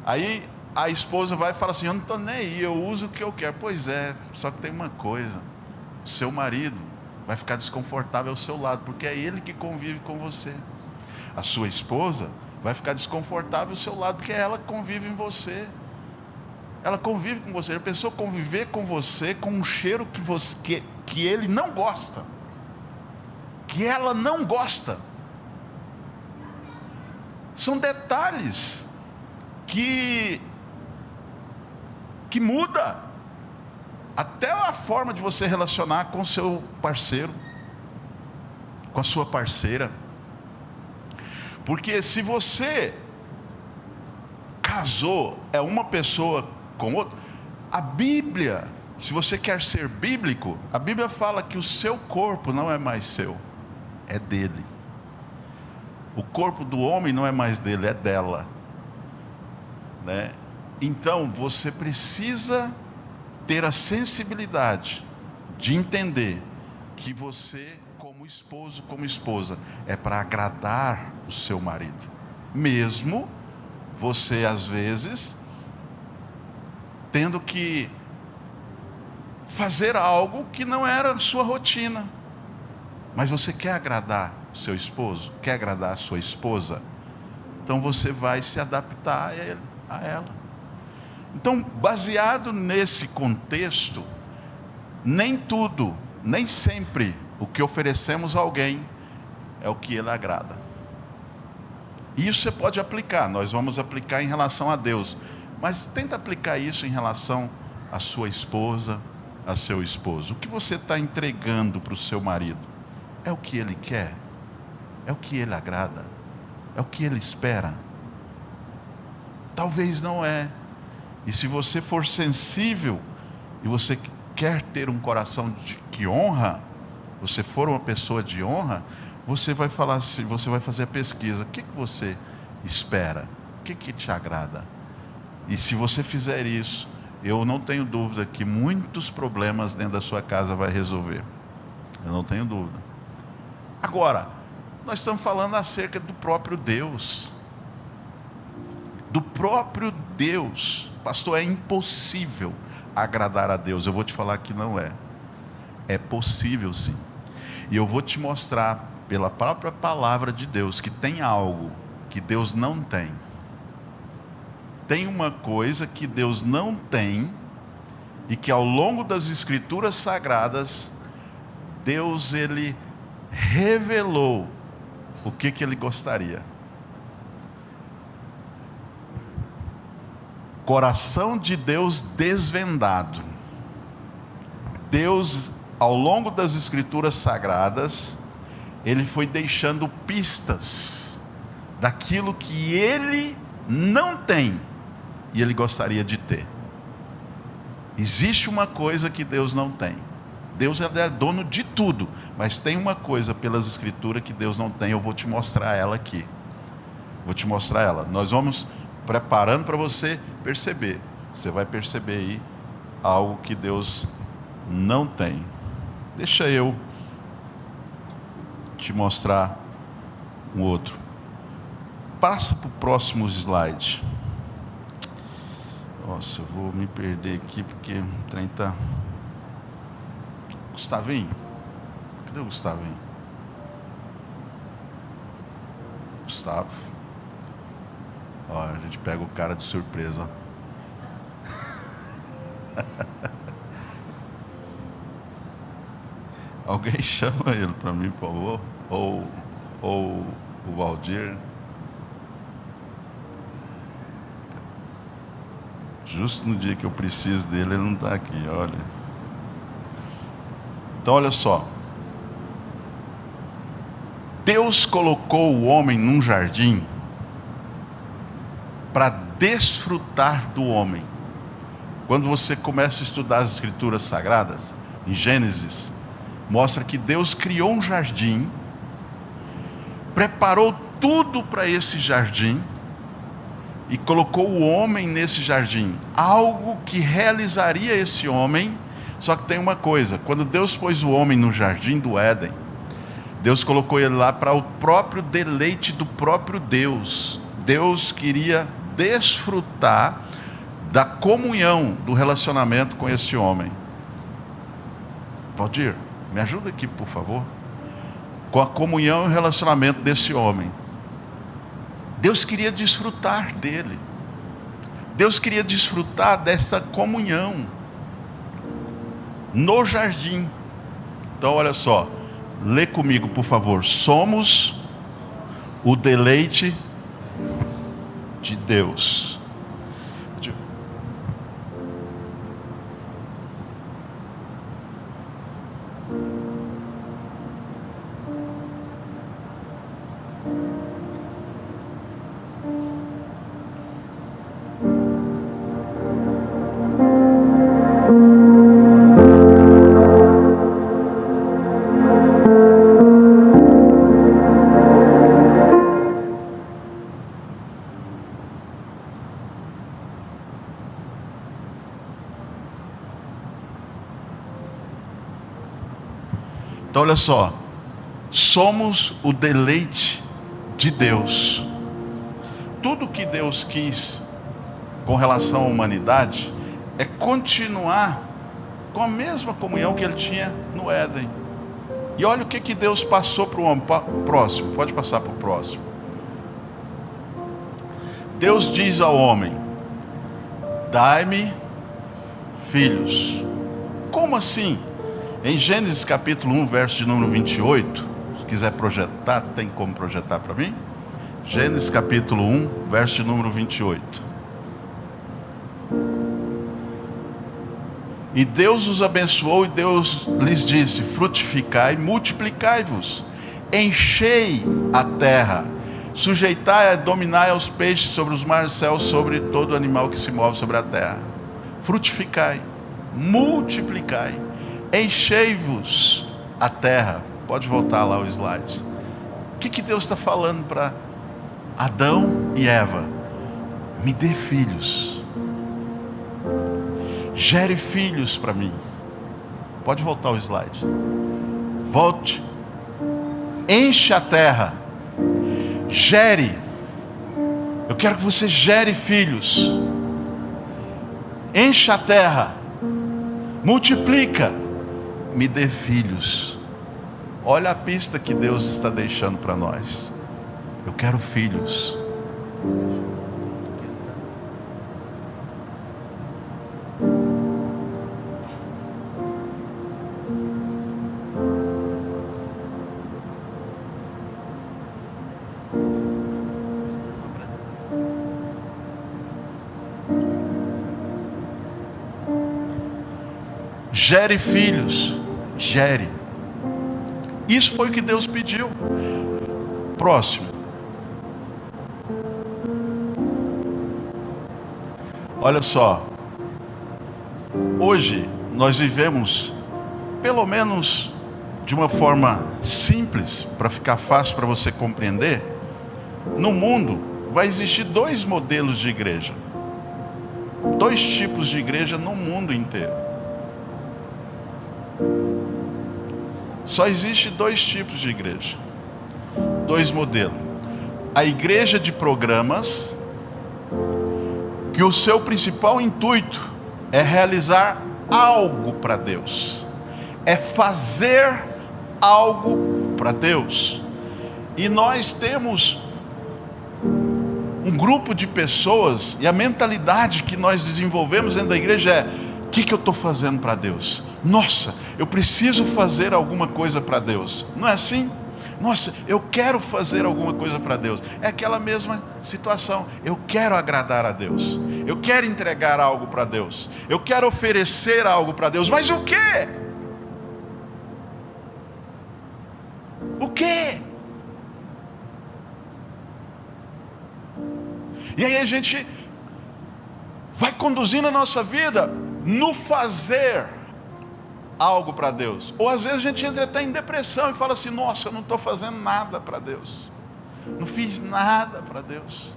Aí a esposa vai e fala assim, eu não estou nem aí, eu uso o que eu quero. Pois é, só que tem uma coisa, o seu marido vai ficar desconfortável ao seu lado, porque é ele que convive com você. A sua esposa vai ficar desconfortável ao seu lado, porque ela convive em você. Ela convive com você. A pessoa conviver com você com um cheiro que ele não gosta, que ela não gosta. São detalhes que muda até a forma de você relacionar com o seu parceiro, com a sua parceira. Porque se você casou, é uma pessoa com outra, a Bíblia, se você quer ser bíblico, a Bíblia fala que o seu corpo não é mais seu, é dele. O corpo do homem não é mais dele, é dela, né? Então você precisa ter a sensibilidade de entender que você, como esposo, como esposa, é para agradar o seu marido, mesmo você às vezes tendo que fazer algo que não era a sua rotina, mas você quer agradar o seu esposo, quer agradar a sua esposa, então você vai se adaptar a ela. Então, baseado nesse contexto, nem tudo, nem sempre o que oferecemos a alguém é o que ele agrada. Isso você pode aplicar, nós vamos aplicar em relação a Deus, mas tenta aplicar isso em relação à sua esposa, a seu esposo. O que você está entregando para o seu marido? É o que ele quer? É o que ele agrada? É o que ele espera? Talvez não é. E se você for sensível e você quer ter um coração que honra, você for uma pessoa de honra, você vai falar assim, você vai fazer a pesquisa, o que você espera? O que te agrada? E se você fizer isso, eu não tenho dúvida que muitos problemas dentro da sua casa vai resolver. Eu não tenho dúvida. Agora, nós estamos falando acerca do próprio Deus. Do próprio Deus. Pastor, é impossível agradar a Deus. Eu vou te falar que não é. É possível sim. E eu vou te mostrar pela própria palavra de Deus que tem algo que Deus não tem. Tem uma coisa que Deus não tem e que ao longo das escrituras sagradas Deus ele revelou o que ele gostaria. Coração de Deus desvendado. Deus, ao longo das escrituras sagradas, ele foi deixando pistas daquilo que ele não tem e ele gostaria de ter. Existe uma coisa que Deus não tem. Deus é dono de tudo, mas tem uma coisa pelas escrituras que Deus não tem. Eu vou te mostrar ela aqui. Vou te mostrar ela. Nós vamos preparando para você perceber. Você vai perceber aí algo que Deus não tem. Deixa eu te mostrar um outro. Passa para o próximo slide. Nossa, eu vou me perder aqui porque o trem está... Gustavinho? Cadê o Gustavinho? Gustavo. Ó, a gente pega o cara de surpresa. Alguém chama ele para mim, por favor? Ou o Valdir? Justo no dia que eu preciso dele, ele não está aqui, olha. Então, olha só. Deus colocou o homem num jardim para desfrutar do homem. Quando você começa a estudar as Escrituras Sagradas, em Gênesis, mostra que Deus criou um jardim, preparou tudo para esse jardim e colocou o homem nesse jardim. Algo que realizaria esse homem, só que tem uma coisa: quando Deus pôs o homem no jardim do Éden, Deus colocou ele lá para o próprio deleite do próprio Deus. Deus queria desfrutar da comunhão, do relacionamento com esse homem. Valdir, me ajuda aqui, por favor. Com a comunhão e o relacionamento desse homem. Deus queria desfrutar dele. Deus queria desfrutar dessa comunhão no jardim. Então, olha só. Lê comigo, por favor. Somos o deleite de Deus. Então, olha só, somos o deleite de Deus. Tudo que Deus quis com relação à humanidade é continuar com a mesma comunhão que ele tinha no Éden. E olha o que Deus passou para o homem. Próximo, pode passar para o próximo. Deus diz ao homem: dai-me filhos. Como assim? Em Gênesis capítulo 1, verso de número 28, se quiser projetar, tem como projetar para mim? Gênesis capítulo 1, verso de número 28. E Deus os abençoou e Deus lhes disse: frutificai, multiplicai-vos, enchei a terra, sujeitai e dominai aos peixes sobre os mares dos céus, sobre todo animal que se move sobre a terra. Frutificai, multiplicai, enchei-vos a terra. Pode voltar lá o slide. O que Deus está falando para Adão e Eva? Me dê filhos, gere filhos para mim. Pode voltar o slide. Volte. Enche a terra, gere. Eu quero que você gere filhos. Enche a terra, multiplica, me dê filhos. Olha a pista que Deus está deixando para nós. Eu quero filhos. Gere filhos, gere. Isso foi o que Deus pediu. Próximo. Olha só. Hoje nós vivemos, pelo menos de uma forma simples, para ficar fácil para você compreender. No mundo vai existir dois modelos de igreja. Dois tipos de igreja no mundo inteiro. Só existe dois tipos de igreja, dois modelos. A igreja de programas, que o seu principal intuito é realizar algo para Deus, é fazer algo para Deus. E nós temos um grupo de pessoas, e a mentalidade que nós desenvolvemos dentro da igreja é: que eu estou fazendo para Deus? Nossa, eu preciso fazer alguma coisa para Deus. Não é assim? Nossa, eu quero fazer alguma coisa para Deus. É aquela mesma situação. Eu quero agradar a Deus. Eu quero entregar algo para Deus. Eu quero oferecer algo para Deus. Mas o quê? O quê? E aí a gente vai conduzindo a nossa vida no fazer algo para Deus. Ou às vezes a gente entra até em depressão e fala assim: nossa, eu não estou fazendo nada para Deus. Não fiz nada para Deus.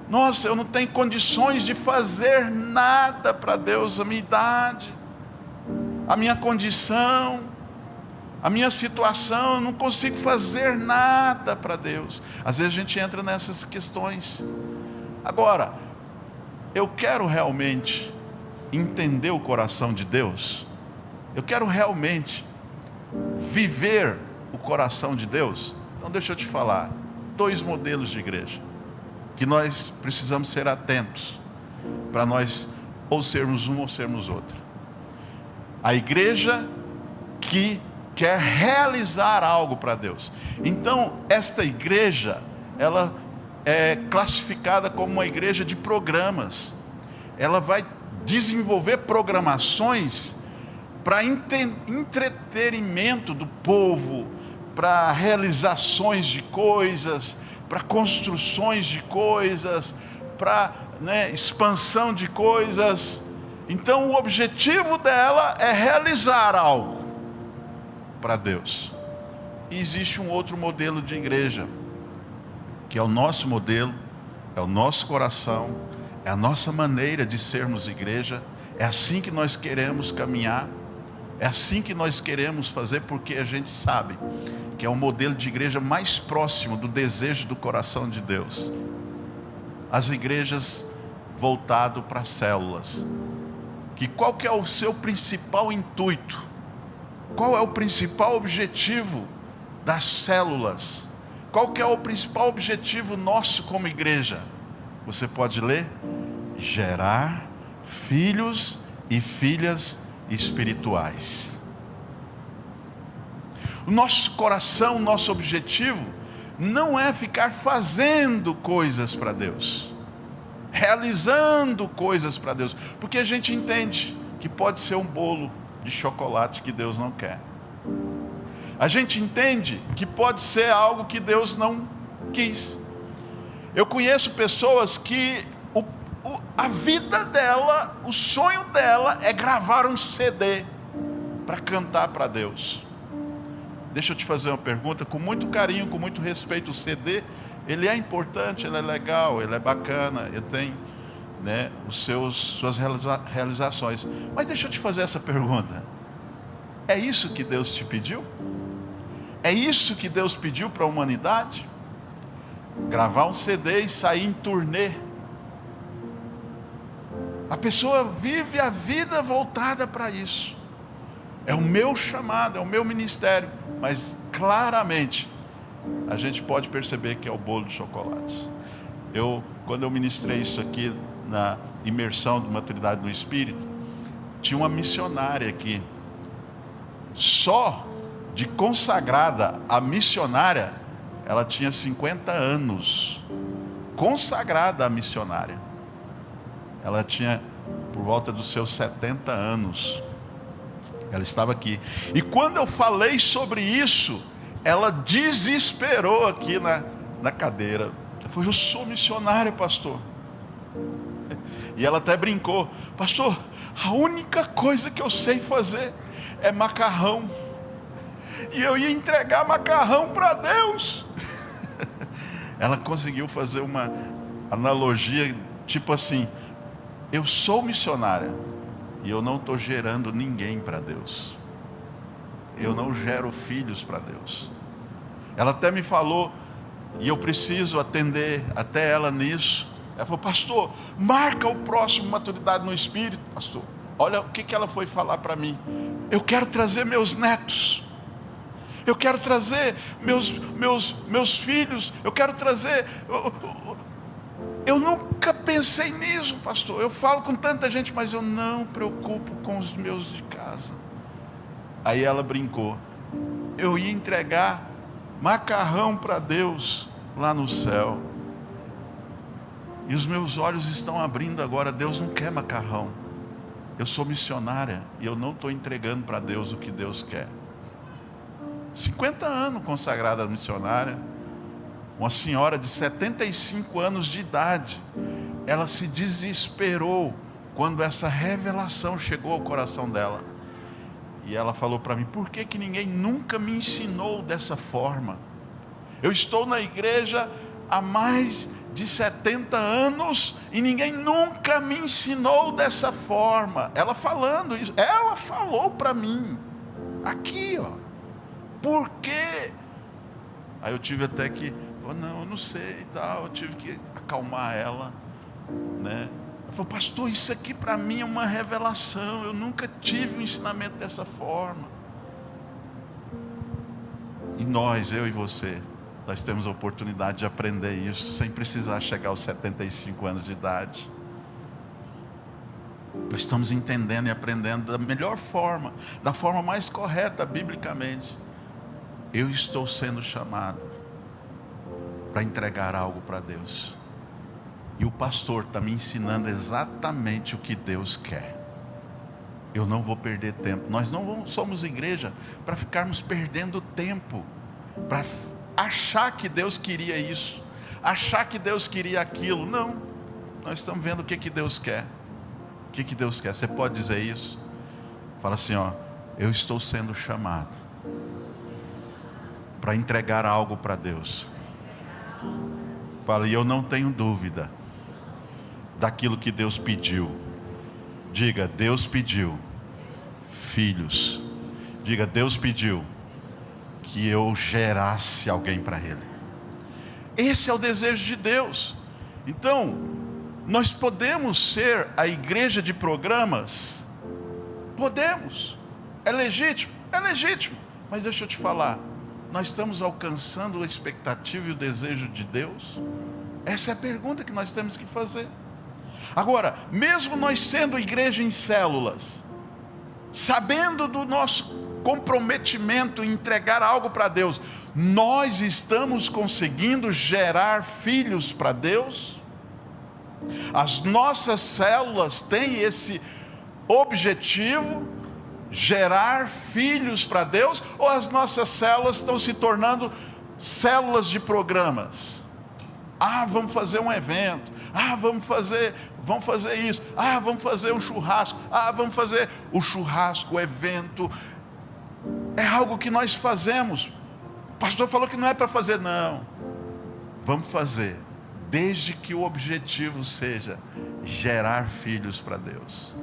Nossa, eu não tenho condições de fazer nada para Deus. A minha idade, a minha condição, a minha situação, eu não consigo fazer nada para Deus. Às vezes a gente entra nessas questões. Agora, eu quero realmente entender o coração de Deus. Eu quero realmente viver o coração de Deus. Então deixa eu te falar, 2 modelos de igreja que nós precisamos ser atentos para nós ou sermos um ou sermos outro. A igreja que quer realizar algo para Deus. Então esta igreja, ela é classificada como uma igreja de programas. Ela vai desenvolver programações para entretenimento do povo, para realizações de coisas, para construções de coisas, para expansão de coisas. Então o objetivo dela é realizar algo para Deus. E existe um outro modelo de igreja, que é o nosso modelo, é o nosso coração, é a nossa maneira de sermos igreja. É assim que nós queremos caminhar, é assim que nós queremos fazer, porque a gente sabe que é o modelo de igreja mais próximo do desejo do coração de Deus. As igrejas voltado para células, que qual que é o seu principal intuito? Qual é o principal objetivo das células? Qual que é o principal objetivo nosso como igreja? Você pode ler: gerar filhos e filhas espirituais. O nosso coração, o nosso objetivo não é ficar fazendo coisas para Deus, realizando coisas para Deus, porque a gente entende que pode ser um bolo de chocolate que Deus não quer. A gente entende que pode ser algo que Deus não quis. Eu conheço pessoas que a vida dela, o sonho dela é gravar um CD para cantar para Deus. Deixa eu te fazer uma pergunta com muito carinho, com muito respeito. O CD, ele é importante, ele é legal, ele é bacana, ele tem suas realizações. Mas deixa eu te fazer essa pergunta: é isso que Deus te pediu? É isso que Deus pediu para a humanidade? Gravar um CD e sair em turnê? A pessoa vive a vida voltada para isso. É o meu chamado, é o meu ministério. Mas claramente a gente pode perceber que é o bolo de chocolate. Quando eu ministrei isso aqui na imersão de maturidade no Espírito, tinha uma missionária aqui. Só de consagrada a missionária, ela tinha 50 anos. Consagrada a missionária, ela tinha por volta dos seus 70 anos. Ela estava aqui. E quando eu falei sobre isso, ela desesperou aqui na cadeira. Ela falou: eu sou missionária, pastor. E ela até brincou: pastor, a única coisa que eu sei fazer é macarrão. E eu ia entregar macarrão para Deus. Ela conseguiu fazer uma analogia, tipo assim: eu sou missionária e eu não estou gerando ninguém para Deus. Eu não gero filhos para Deus. Ela até me falou, e eu preciso atender até ela nisso. Ela falou: pastor, marca o próximo Maturidade no Espírito, pastor. Olha o que ela foi falar para mim: eu quero trazer meus netos, eu quero trazer meus filhos, eu quero trazer. Eu nunca pensei nisso, pastor. Eu falo com tanta gente, mas eu não preocupo com os meus de casa. Aí ela brincou. Eu ia entregar macarrão para Deus lá no céu. E os meus olhos estão abrindo agora. Deus não quer macarrão. Eu sou missionária e eu não estou entregando para Deus o que Deus quer. 50 anos consagrada missionária. Uma senhora de 75 anos de idade. Ela se desesperou quando essa revelação chegou ao coração dela. E ela falou para mim: por que ninguém nunca me ensinou dessa forma? Eu estou na igreja há mais de 70 anos e ninguém nunca me ensinou dessa forma. Ela falando isso, ela falou para mim, aqui ó, por quê? Aí eu tive até que, não, eu não sei e tal, eu tive que acalmar ela, né? Ela falou: pastor, isso aqui para mim é uma revelação, eu nunca tive um ensinamento dessa forma. E nós, eu e você, nós temos a oportunidade de aprender isso, sem precisar chegar aos 75 anos de idade. Nós estamos entendendo e aprendendo da melhor forma, da forma mais correta, biblicamente. Eu estou sendo chamado para entregar algo para Deus. E o pastor está me ensinando exatamente o que Deus quer. Eu não vou perder tempo. Nós não somos igreja para ficarmos perdendo tempo, para achar que Deus queria isso, achar que Deus queria aquilo. Não, nós estamos vendo o que Deus quer. O que Deus quer? Você pode dizer isso? Fala assim, ó: eu estou sendo chamado para entregar algo para Deus. Fala: e eu não tenho dúvida daquilo que Deus pediu. Diga: Deus pediu filhos. Diga: Deus pediu que eu gerasse alguém para Ele. Esse é o desejo de Deus. Então, nós podemos ser a igreja de programas? Podemos. É legítimo? É legítimo. Mas deixa eu te falar, nós estamos alcançando a expectativa e o desejo de Deus? Essa é a pergunta que nós temos que fazer. Agora, mesmo nós sendo igreja em células, sabendo do nosso comprometimento em entregar algo para Deus, nós estamos conseguindo gerar filhos para Deus? As nossas células têm esse objetivo, gerar filhos para Deus, ou as nossas células estão se tornando células de programas? Vamos fazer um evento, vamos fazer isso, vamos fazer um churrasco, vamos fazer o churrasco, o evento. É algo que nós fazemos. O pastor falou que não é para fazer, não. Vamos fazer, desde que o objetivo seja gerar filhos para Deus.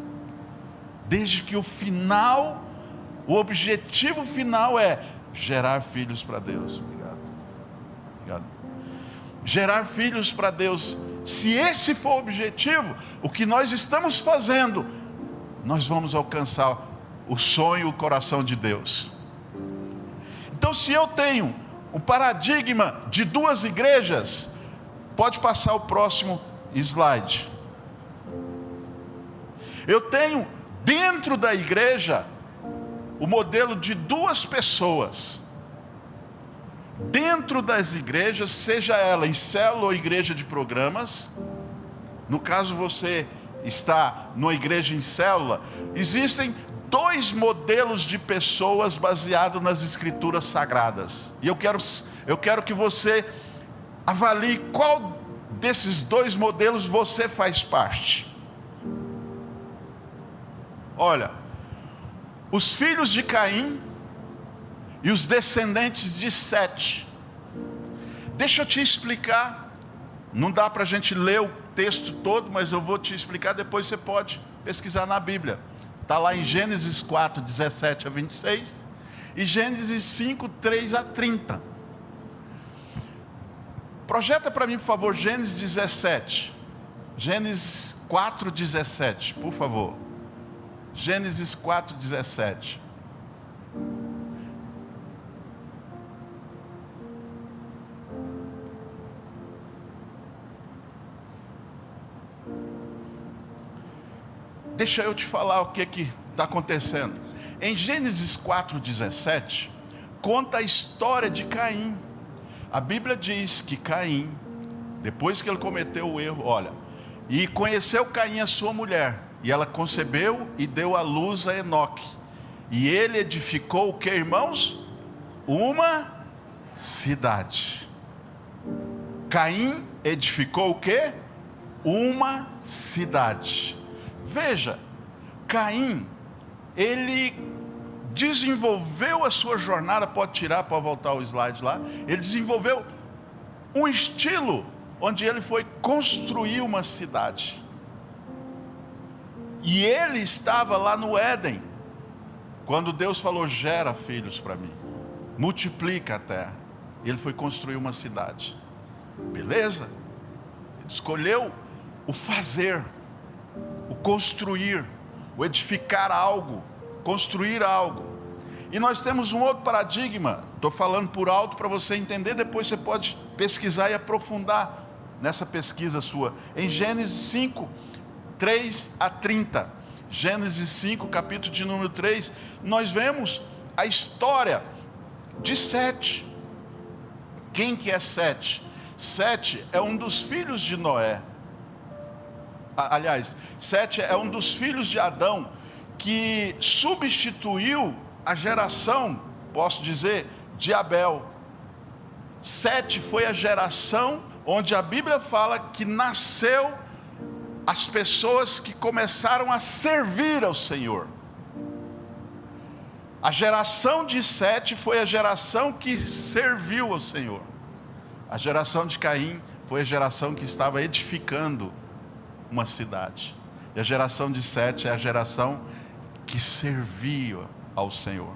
Desde que o objetivo final é gerar filhos para Deus. Obrigado. Gerar filhos para Deus. Se esse for o objetivo, o que nós estamos fazendo, nós vamos alcançar o sonho, o coração de Deus. Então, se eu tenho o paradigma de duas igrejas, pode passar o próximo slide. Eu tenho dentro da igreja o modelo de duas pessoas. Dentro das igrejas, seja ela em célula ou igreja de programas, no caso você está numa igreja em célula, existem dois modelos de pessoas baseados nas escrituras sagradas. E eu quero que você avalie qual desses dois modelos você faz parte. Olha, os filhos de Caim e os descendentes de Sete. Deixa eu te explicar. Não dá para a gente ler o texto todo, mas eu vou te explicar, depois você pode pesquisar na Bíblia. Está lá em Gênesis 4, 17 a 26 e Gênesis 5, 3 a 30. Projeta para mim, por favor, Gênesis 17. Gênesis 4, 17, por favor. Gênesis 4, 17. deixa eu te falar o que está acontecendo. Em Gênesis 4,17, conta a história de Caim. A Bíblia diz que Caim, depois que ele cometeu o erro, olha, e conheceu Caim a sua mulher, e ela concebeu e deu à luz a Enoque. E ele edificou o que, irmãos? Uma cidade. Caim edificou o que? Uma cidade. Veja, Caim, ele desenvolveu a sua jornada, pode voltar o slide lá, ele desenvolveu um estilo onde ele foi construir uma cidade. E ele estava lá no Éden, quando Deus falou, gera filhos para mim, multiplica a terra. Ele foi construir uma cidade. Beleza? Ele escolheu o fazer, o construir, o edificar algo, construir algo. E nós temos um outro paradigma, estou falando por alto para você entender, depois você pode pesquisar e aprofundar nessa pesquisa sua. Em Gênesis 5, 3 a 30, Gênesis 5, capítulo de número 3, nós vemos a história de Sete. Quem que é Sete? Sete é um dos filhos de Noé. Aliás, Sete é um dos filhos de Adão, que substituiu a geração, posso dizer, de Abel. Sete foi a geração onde a Bíblia fala que nasceu as pessoas que começaram a servir ao Senhor. A geração de Sete foi a geração que serviu ao Senhor. A geração de Caim foi a geração que estava edificando uma cidade. E a geração de Sete é a geração que servia ao Senhor.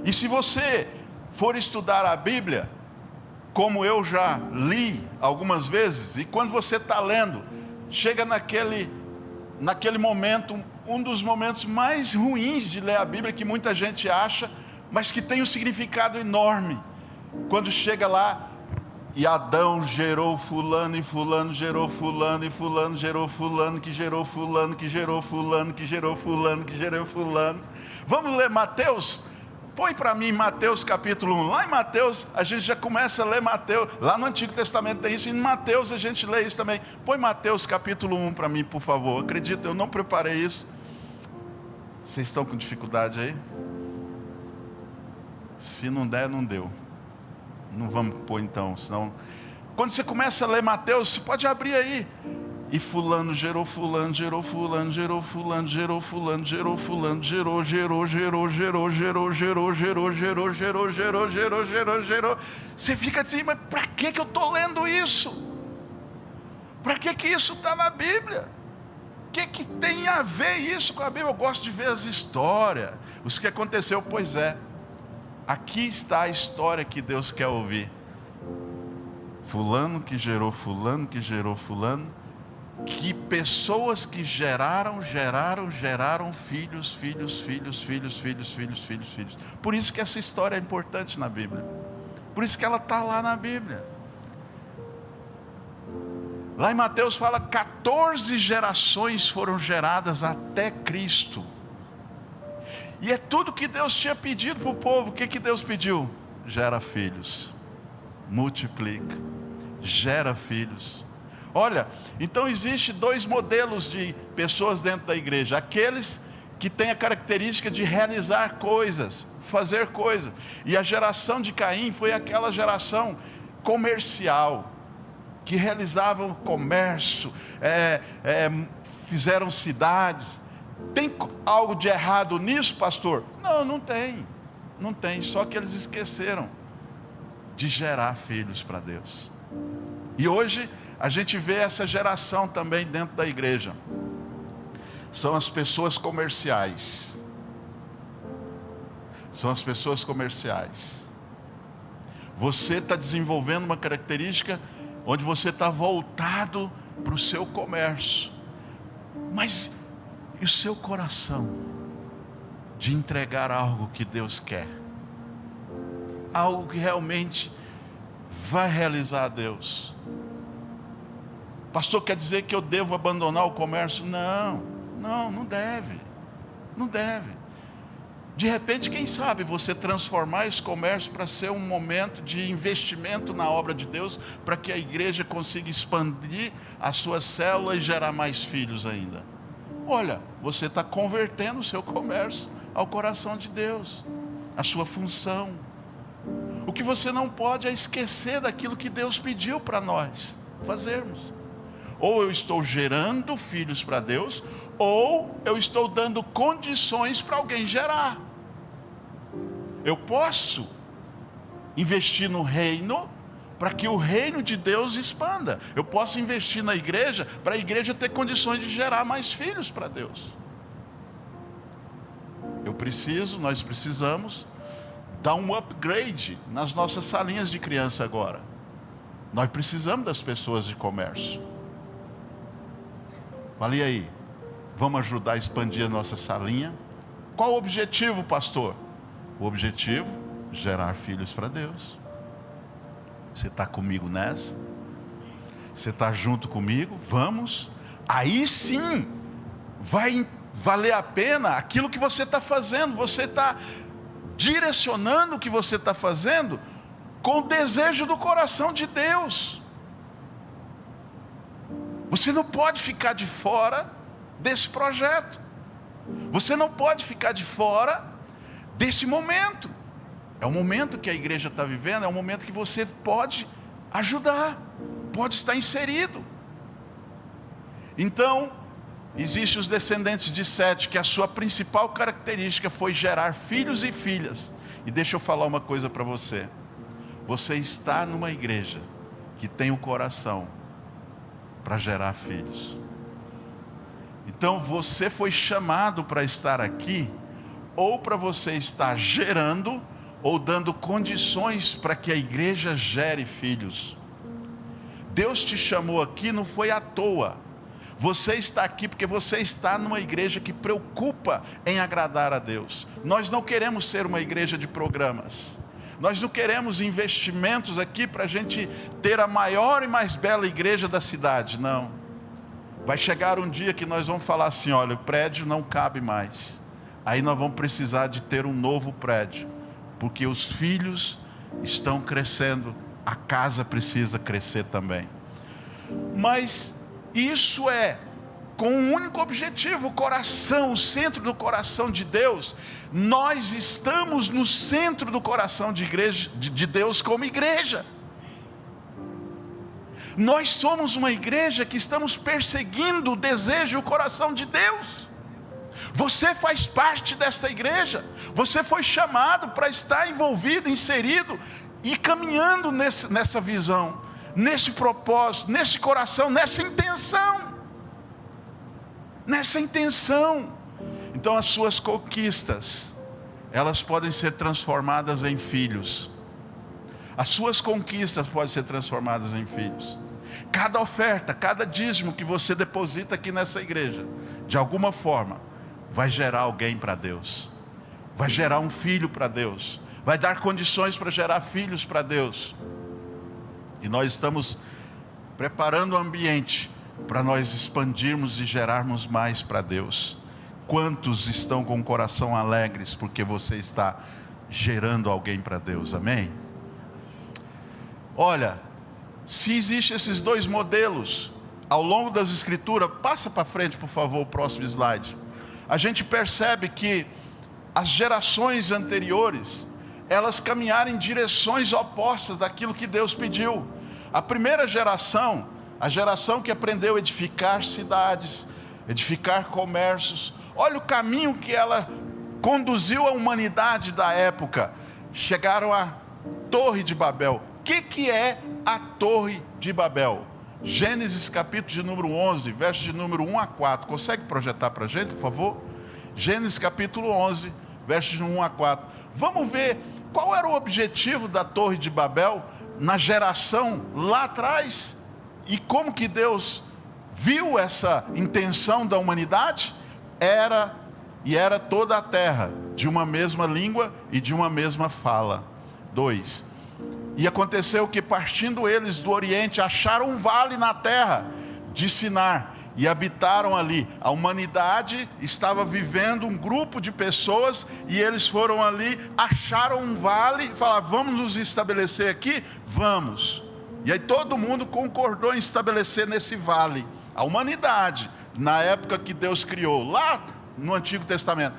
E se você for estudar a Bíblia, como eu já li algumas vezes, e quando você está lendo, chega naquele momento, um dos momentos mais ruins de ler a Bíblia, que muita gente acha, mas que tem um significado enorme. Quando chega lá, e Adão gerou fulano, e fulano gerou fulano, e fulano gerou fulano, que gerou fulano, que gerou fulano, que gerou fulano, que gerou fulano. Vamos ler Mateus? Põe para mim Mateus capítulo 1. Lá em Mateus, a gente já começa a ler Mateus. Lá no Antigo Testamento tem isso, e em Mateus a gente lê isso também. Põe Mateus capítulo 1 para mim, por favor. Acredita, eu não preparei isso. Vocês estão com dificuldade aí? Se não der, não deu. Não vamos pôr então, senão... Quando você começa a ler Mateus, você pode abrir aí. E fulano gerou fulano, gerou fulano, gerou fulano, gerou fulano, gerou fulano, gerou. Você fica assim, mas para que eu estou lendo isso? Para que isso está na Bíblia? O que tem a ver isso com a Bíblia? Eu gosto de ver as histórias, os que aconteceu, pois é. Aqui está a história que Deus quer ouvir. Fulano que gerou fulano, que gerou fulano, que pessoas que geraram filhos. Por isso que essa história é importante na Bíblia. Por isso que ela está lá na Bíblia. Lá em Mateus fala 14 gerações foram geradas até Cristo. E é tudo que Deus tinha pedido para o povo. O que Deus pediu? Gera filhos, multiplica, gera filhos. Olha, então existe dois modelos de pessoas dentro da igreja. Aqueles que têm a característica de realizar coisas, fazer coisas. E a geração de Caim foi aquela geração comercial, que realizavam comércio, fizeram cidades. Tem algo de errado nisso, pastor? Não, não tem. Não tem, só que eles esqueceram de gerar filhos para Deus. E hoje a gente vê essa geração também dentro da igreja. São as pessoas comerciais. São as pessoas comerciais. Você está desenvolvendo uma característica onde você está voltado para o seu comércio. Mas e o seu coração de entregar algo que Deus quer? Algo que realmente vai realizar a Deus. Pastor, quer dizer que eu devo abandonar o comércio? Não. Não, não deve. Não deve. De repente, quem sabe você transformar esse comércio para ser um momento de investimento na obra de Deus, para que a igreja consiga expandir a sua célula e gerar mais filhos ainda. Olha, você está convertendo o seu comércio ao coração de Deus, a sua função. O que você não pode é esquecer daquilo que Deus pediu para nós fazermos. Ou eu estou gerando filhos para Deus, ou eu estou dando condições para alguém gerar. Eu posso investir no reino para que o reino de Deus expanda. Eu posso investir na igreja para a igreja ter condições de gerar mais filhos para Deus. Nós precisamos dar um upgrade nas nossas salinhas de criança agora. Nós precisamos das pessoas de comércio. Fale aí, vamos ajudar a expandir a nossa salinha? Qual o objetivo, pastor? O objetivo, gerar filhos para Deus. Você está comigo nessa? Você está junto comigo? Vamos? Aí sim, vai valer a pena aquilo que você está fazendo. Você está direcionando o que você está fazendo com o desejo do coração de Deus. Você não pode ficar de fora desse projeto. Você não pode ficar de fora desse momento. É o momento que a igreja está vivendo, é o momento que você pode ajudar, pode estar inserido. Então, existem os descendentes de Sete, que a sua principal característica foi gerar filhos e filhas. E deixa eu falar uma coisa para você. Você está numa igreja que tem o coração para gerar filhos. Então você foi chamado para estar aqui, ou para você estar gerando, ou dando condições para que a igreja gere filhos. Deus te chamou aqui, não foi à toa. Você está aqui porque você está numa igreja que preocupa em agradar a Deus. Nós não queremos ser uma igreja de programas. Nós não queremos investimentos aqui para a gente ter a maior e mais bela igreja da cidade, não. Vai chegar um dia que nós vamos falar assim, olha, o prédio não cabe mais. Aí nós vamos precisar de ter um novo prédio, porque os filhos estão crescendo, a casa precisa crescer também. Mas isso é com um único objetivo, o coração, o centro do coração de Deus. Nós estamos no centro do coração de Deus como igreja. Nós somos uma igreja que estamos perseguindo o desejo e o coração de Deus. Você faz parte dessa igreja. Você foi chamado para estar envolvido, inserido e caminhando nessa visão, nesse propósito, nesse coração, nessa intenção. Nessa intenção. Então as suas conquistas, elas podem ser transformadas em filhos. As suas conquistas podem ser transformadas em filhos. Cada oferta, cada dízimo que você deposita aqui nessa igreja, de alguma forma, vai gerar alguém para Deus. Vai gerar um filho para Deus. Vai dar condições para gerar filhos para Deus. E nós estamos preparando o ambiente para nós expandirmos e gerarmos mais para Deus. Quantos estão com o coração alegres porque você está gerando alguém para Deus? Amém? Olha, se existem esses dois modelos ao longo das escrituras, passa para frente por favor o próximo slide. A gente percebe que as gerações anteriores, elas caminharam em direções opostas daquilo que Deus pediu. A primeira geração, a geração que aprendeu a edificar cidades, edificar comércios, olha o caminho que ela conduziu a humanidade da época. Chegaram à Torre de Babel. O que é a Torre de Babel? Gênesis capítulo de número 11, versos de número 1 a 4. Consegue projetar para a gente, por favor? Gênesis capítulo 11, versos de 1 a 4. Vamos ver qual era o objetivo da Torre de Babel na geração lá atrás. E como que Deus viu essa intenção da humanidade? Era toda a terra de uma mesma língua e de uma mesma fala. 2. E aconteceu que partindo eles do Oriente, acharam um vale na terra de Sinar, e habitaram ali. A humanidade estava vivendo, um grupo de pessoas, e eles foram ali, acharam um vale, e falaram: vamos nos estabelecer aqui? Vamos. E aí todo mundo concordou em estabelecer nesse vale. A humanidade, na época que Deus criou, lá no Antigo Testamento.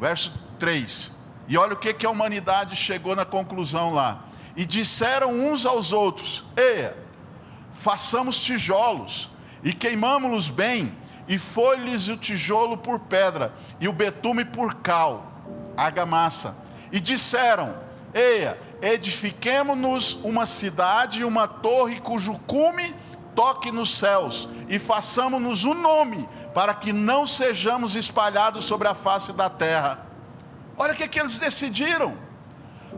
Verso 3. E olha o que a humanidade chegou na conclusão lá. E disseram uns aos outros: eia, façamos tijolos, e queimamo-los bem, e foi-lhes o tijolo por pedra, e o betume por cal, argamassa. E disseram: eia, edifiquemo-nos uma cidade e uma torre cujo cume toque nos céus, e façamo-nos um nome, para que não sejamos espalhados sobre a face da terra. Olha o que eles decidiram: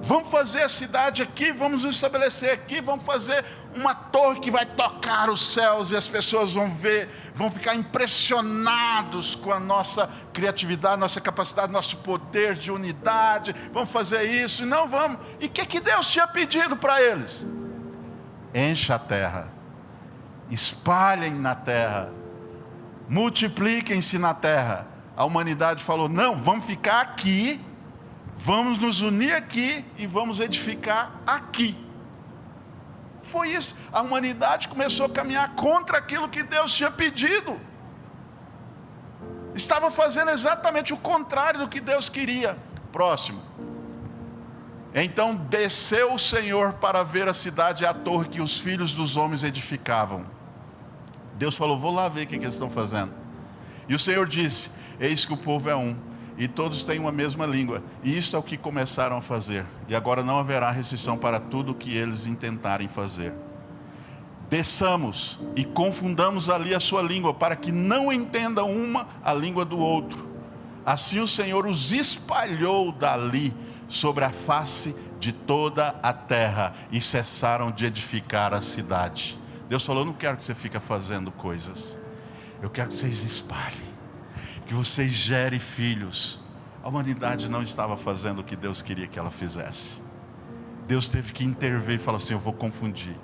vamos fazer a cidade aqui, vamos nos estabelecer aqui, vamos fazer uma torre que vai tocar os céus, e as pessoas vão ver, vão ficar impressionados com a nossa criatividade, nossa capacidade, nosso poder de unidade. Vamos fazer isso, e não vamos. E o que Deus tinha pedido para eles? Encha a terra, espalhem na terra, multipliquem-se na terra. A humanidade falou: não, vamos ficar aqui, vamos nos unir aqui e vamos edificar aqui. Foi isso. A humanidade começou a caminhar contra aquilo que Deus tinha pedido. Estava fazendo exatamente o contrário do que Deus queria. Próximo. Então desceu o Senhor para ver a cidade e a torre que os filhos dos homens edificavam. Deus falou: vou lá ver o que eles estão fazendo. E o Senhor disse: eis que o povo é um, e todos têm uma mesma língua, e isto é o que começaram a fazer, e agora não haverá restrição para tudo o que eles intentarem fazer. Desçamos e confundamos ali a sua língua, para que não entendam uma a língua do outro. Assim o Senhor os espalhou dali sobre a face de toda a terra, e cessaram de edificar a cidade. Deus falou: eu não quero que você fique fazendo coisas, eu quero que vocês espalhem, que vocês gerem filhos. A humanidade não estava fazendo o que Deus queria que ela fizesse. Deus teve que intervir e falar assim: eu vou confundir.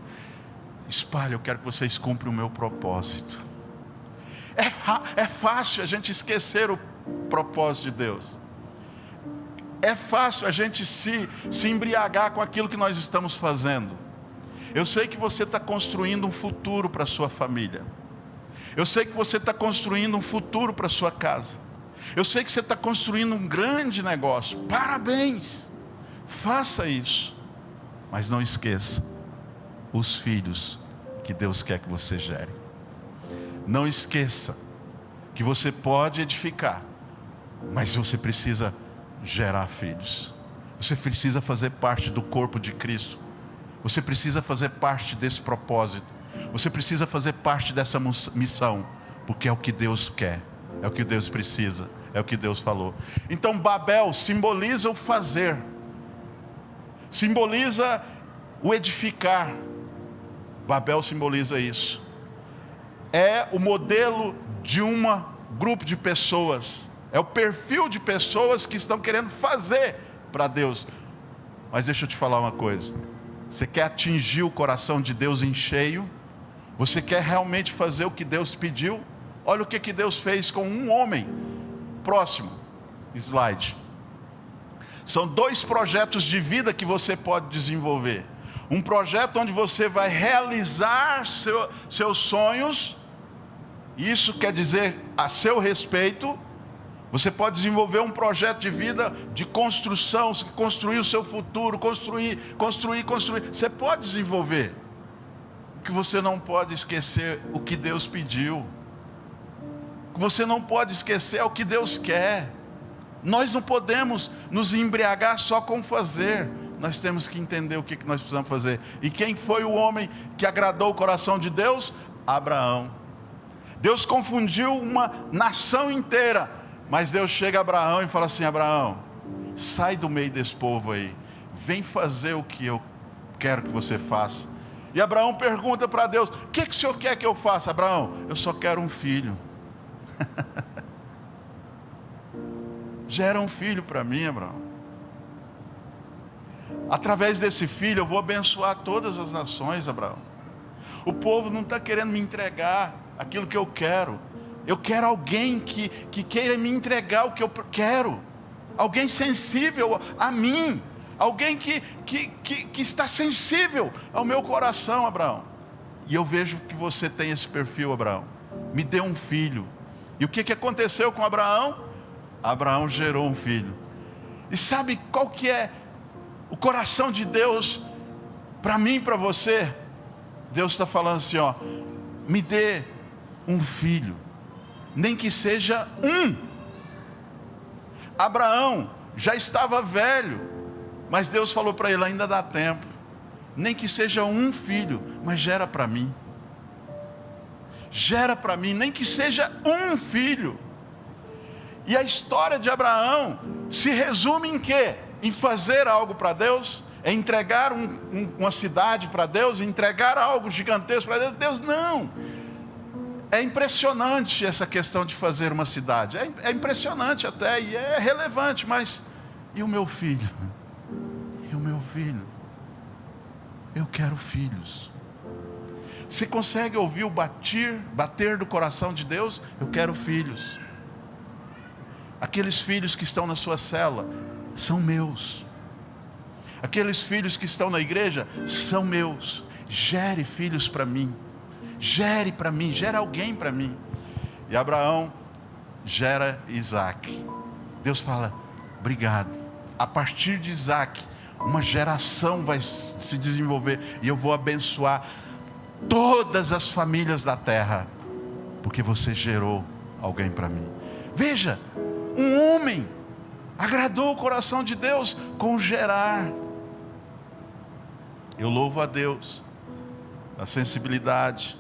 Espalhe, eu quero que vocês cumpram o meu propósito. É fácil a gente esquecer o propósito de Deus. É fácil a gente se embriagar com aquilo que nós estamos fazendo. Eu sei que você está construindo um futuro para a sua família. Eu sei que você está construindo um futuro para a sua casa. Eu sei que você está construindo um grande negócio. Parabéns! Faça isso. Mas não esqueça os filhos que Deus quer que você gere. Não esqueça que você pode edificar, mas você precisa gerar filhos. Você precisa fazer parte do corpo de Cristo. Você precisa fazer parte desse propósito. Você precisa fazer parte dessa missão, porque é o que Deus quer, é o que Deus precisa, é o que Deus falou. Então Babel simboliza o fazer, simboliza o edificar. Babel simboliza isso. É o modelo de um grupo de pessoas, é o perfil de pessoas que estão querendo fazer para Deus. Mas deixa eu te falar uma coisa: você quer atingir o coração de Deus em cheio? Você quer realmente fazer o que Deus pediu? Olha o que Deus fez com um homem. Próximo slide. São 2 projetos de vida que você pode desenvolver. Um projeto onde você vai realizar seus sonhos. Isso quer dizer a seu respeito. Você pode desenvolver um projeto de vida de construção, construir o seu futuro, construir. Você pode desenvolver. O que você não pode esquecer o que Deus pediu. O que você não pode esquecer é o que Deus quer. Nós não podemos nos embriagar só com fazer. Nós temos que entender o que nós precisamos fazer. E quem foi o homem que agradou o coração de Deus? Abraão. Deus confundiu uma nação inteira. Mas Deus chega a Abraão e fala assim: Abraão, sai do meio desse povo aí, vem fazer o que eu quero que você faça. E Abraão pergunta para Deus: o que o Senhor quer que eu faça? Abraão, eu só quero um filho. Gera um filho para mim, Abraão. Através desse filho eu vou abençoar todas as nações, Abraão. O povo não está querendo me entregar aquilo que eu quero. Eu quero alguém que queira me entregar o que eu quero. Alguém sensível a mim. Alguém que está sensível ao meu coração, Abraão. E eu vejo que você tem esse perfil, Abraão. Me dê um filho. E o que aconteceu com Abraão? Abraão gerou um filho. E sabe qual que é o coração de Deus para mim e para você? Deus está falando assim, ó, me dê um filho, nem que seja um. Abraão já estava velho, mas Deus falou para ele, ainda dá tempo, nem que seja um filho, mas gera para mim. Gera para mim, nem que seja um filho. E a história de Abraão se resume em quê? Em fazer algo para Deus, é entregar uma cidade para Deus, entregar algo gigantesco para Deus. Deus não. É impressionante essa questão de fazer uma cidade. É impressionante até, e é relevante, mas e o meu filho? E o meu filho? Eu quero filhos. Você consegue ouvir o bater do coração de Deus? Eu quero filhos. Aqueles filhos que estão na sua célula são meus. Aqueles filhos que estão na igreja são meus. Gere filhos para mim. Gere para mim, gere alguém para mim. E Abraão gera Isaac. Deus fala, obrigado. A partir de Isaac, uma geração vai se desenvolver. E eu vou abençoar todas as famílias da terra. Porque você gerou alguém para mim. Veja, um homem agradou o coração de Deus com gerar. Eu louvo a Deus a sensibilidade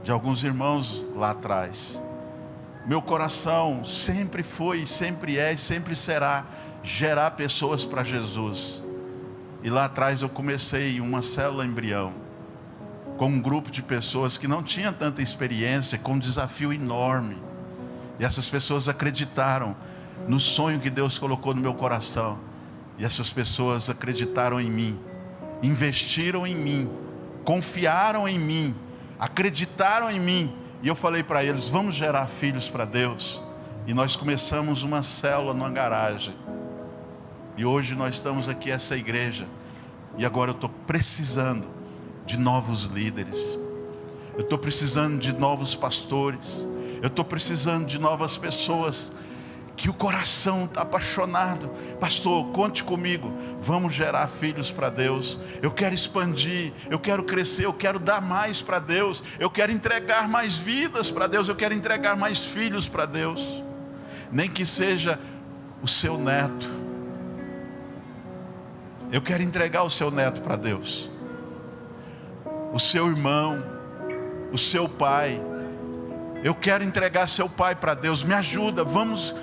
de alguns irmãos lá atrás. Meu coração sempre foi, sempre é e sempre será gerar pessoas para Jesus. E lá atrás eu comecei uma célula embrião com um grupo de pessoas que não tinha tanta experiência, com um desafio enorme. E essas pessoas acreditaram no sonho que Deus colocou no meu coração. E essas pessoas acreditaram em mim, investiram em mim, confiaram em mim, acreditaram em mim. E eu falei para eles, vamos gerar filhos para Deus. E nós começamos uma célula numa garagem. E hoje nós estamos aqui, essa igreja. E agora eu estou precisando de novos líderes. Eu estou precisando de novos pastores. Eu estou precisando de novas pessoas que o coração está apaixonado. Pastor, conte comigo. Vamos gerar filhos para Deus. Eu quero expandir, eu quero crescer, eu quero dar mais para Deus. Eu quero entregar mais vidas para Deus. Eu quero entregar mais filhos para Deus. Nem que seja o seu neto. Eu quero entregar o seu neto para Deus. O seu irmão, o seu pai. Eu quero entregar seu pai para Deus. Me ajuda, vamos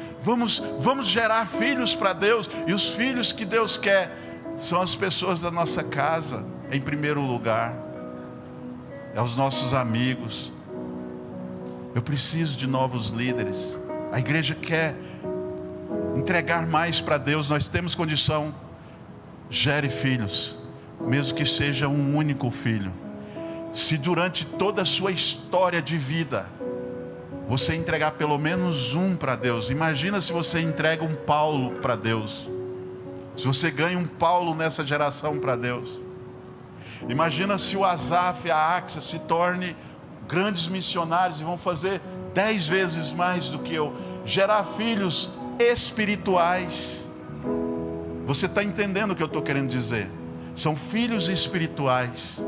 gerar filhos para Deus. E os filhos que Deus quer são as pessoas da nossa casa, em primeiro lugar. É os nossos amigos. Eu preciso de novos líderes. A igreja quer entregar mais para Deus. Nós temos condição. Gere filhos, mesmo que seja um único filho. Se durante toda a sua história de vida você entregar pelo menos um para Deus. Imagina se você entrega um Paulo para Deus. Se você ganha um Paulo nessa geração para Deus. Imagina se o Asaf e a Axa se tornem grandes missionários e vão fazer 10 vezes mais do que eu. Gerar filhos espirituais. Você está entendendo o que eu estou querendo dizer? São filhos espirituais.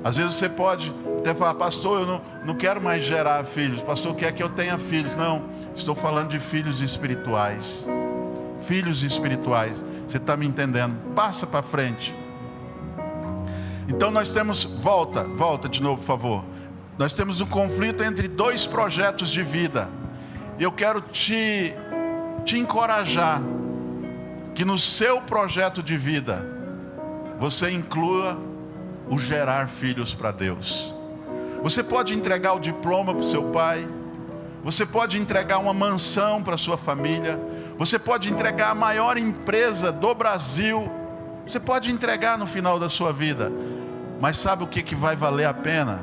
Às vezes você pode até falar, pastor, eu não quero mais gerar filhos. Pastor, quer que eu tenha filhos? Não, estou falando de filhos espirituais. Filhos espirituais. Você está me entendendo? Passa para frente. Então nós temos, volta de novo, por favor. Nós temos um conflito entre dois projetos de vida. E eu quero te encorajar que no seu projeto de vida você inclua o gerar filhos para Deus. Você pode entregar o diploma para o seu pai. Você pode entregar uma mansão para a sua família. Você pode entregar a maior empresa do Brasil. Você pode entregar no final da sua vida. Mas sabe o que vai valer a pena?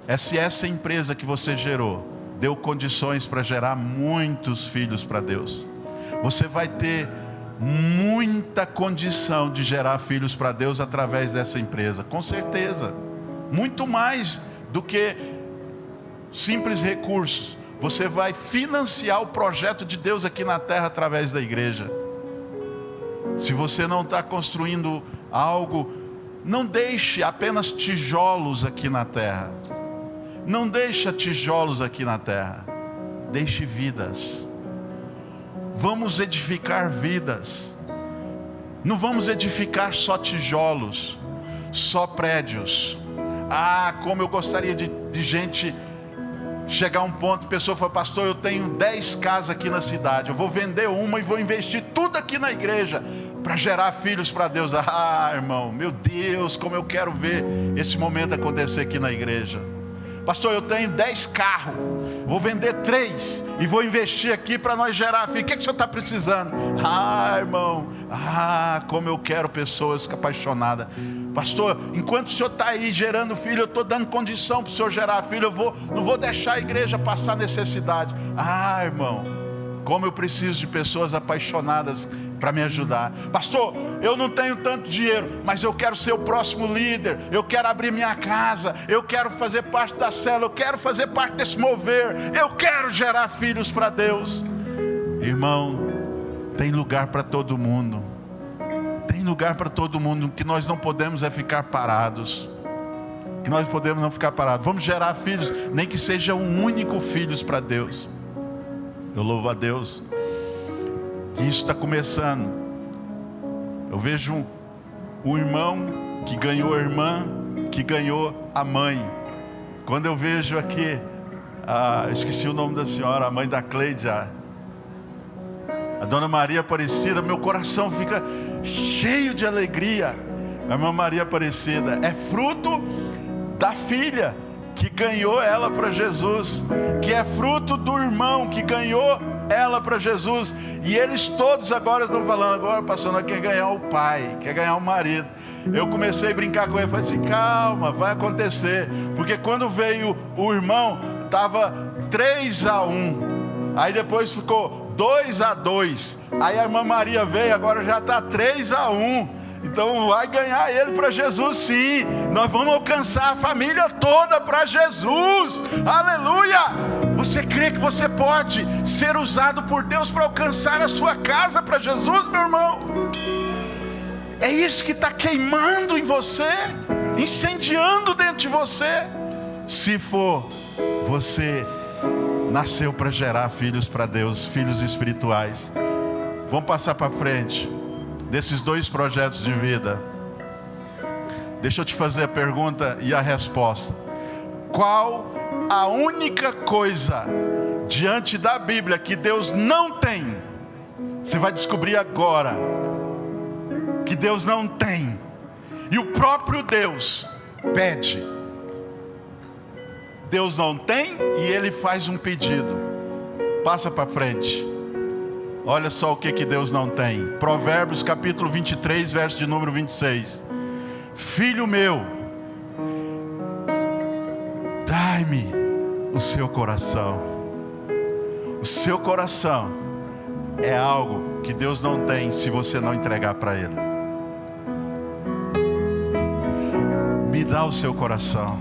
É se essa empresa que você gerou deu condições para gerar muitos filhos para Deus. Você vai ter muita condição de gerar filhos para Deus através dessa empresa, com certeza. Muito mais do que simples recursos. Você vai financiar o projeto de Deus aqui na terra através da igreja. Se você não está construindo algo, não deixe apenas tijolos aqui na terra. Não deixe tijolos aqui na terra. Deixe vidas. Vamos edificar vidas. Não vamos edificar só tijolos, só prédios. Ah, como eu gostaria de gente chegar a um ponto, a pessoa fala: pastor, eu tenho 10 casas aqui na cidade, eu vou vender uma e vou investir tudo aqui na igreja para gerar filhos para Deus. Ah, irmão, meu Deus, como eu quero ver esse momento acontecer aqui na igreja. Pastor, eu tenho 10 carros, vou vender 3 e vou investir aqui para nós gerar filhos. O que o senhor está precisando? Ah, irmão, como eu quero pessoas apaixonadas. Pastor, enquanto o senhor está aí gerando filho, eu estou dando condição para o senhor gerar filho. Não vou deixar a igreja passar necessidade. Ah, irmão, como eu preciso de pessoas apaixonadas para me ajudar. Pastor, eu não tenho tanto dinheiro, mas eu quero ser o próximo líder. Eu quero abrir minha casa. Eu quero fazer parte da célula. Eu quero fazer parte desse mover. Eu quero gerar filhos para Deus. Irmão, tem lugar para todo mundo. Tem lugar para todo mundo. O que nós não podemos é ficar parados. Que nós podemos não ficar parados. Vamos gerar filhos, nem que seja um único filho para Deus. Eu louvo a Deus que isso está começando. Eu vejo um irmão que ganhou a irmã, que ganhou a mãe. Quando eu vejo aqui, esqueci o nome da senhora, a mãe da Cleide, a Dona Maria Aparecida, meu coração fica cheio de alegria. A irmã Maria Aparecida é fruto da filha que ganhou ela para Jesus, que é fruto do irmão que ganhou ela para Jesus. E eles todos agora estão falando: agora pastor, nós quer ganhar o pai, quer ganhar o marido. Eu comecei a brincar com ele, falei assim: calma, vai acontecer. Porque quando veio o irmão, estava 3-1, aí depois ficou 2-2, aí a irmã Maria veio, agora já está 3-1. Então vai ganhar ele para Jesus, sim. Nós vamos alcançar a família toda para Jesus. Aleluia! Você crê que você pode ser usado por Deus para alcançar a sua casa para Jesus, meu irmão? É isso que está queimando em você, incendiando dentro de você. Se for, você nasceu para gerar filhos para Deus, filhos espirituais. Vamos passar para frente desses 2 projetos de vida. Deixa eu te fazer a pergunta e a resposta. Qual a única coisa diante da Bíblia que Deus não tem? Você vai descobrir agora que Deus não tem. E o próprio Deus pede. Deus não tem e Ele faz um pedido. Passa para frente. Olha só o que Deus não tem. Provérbios capítulo 23, verso de número 26. Filho meu, dai-me o seu coração. O seu coração é algo que Deus não tem se você não entregar para Ele. Me dá o seu coração.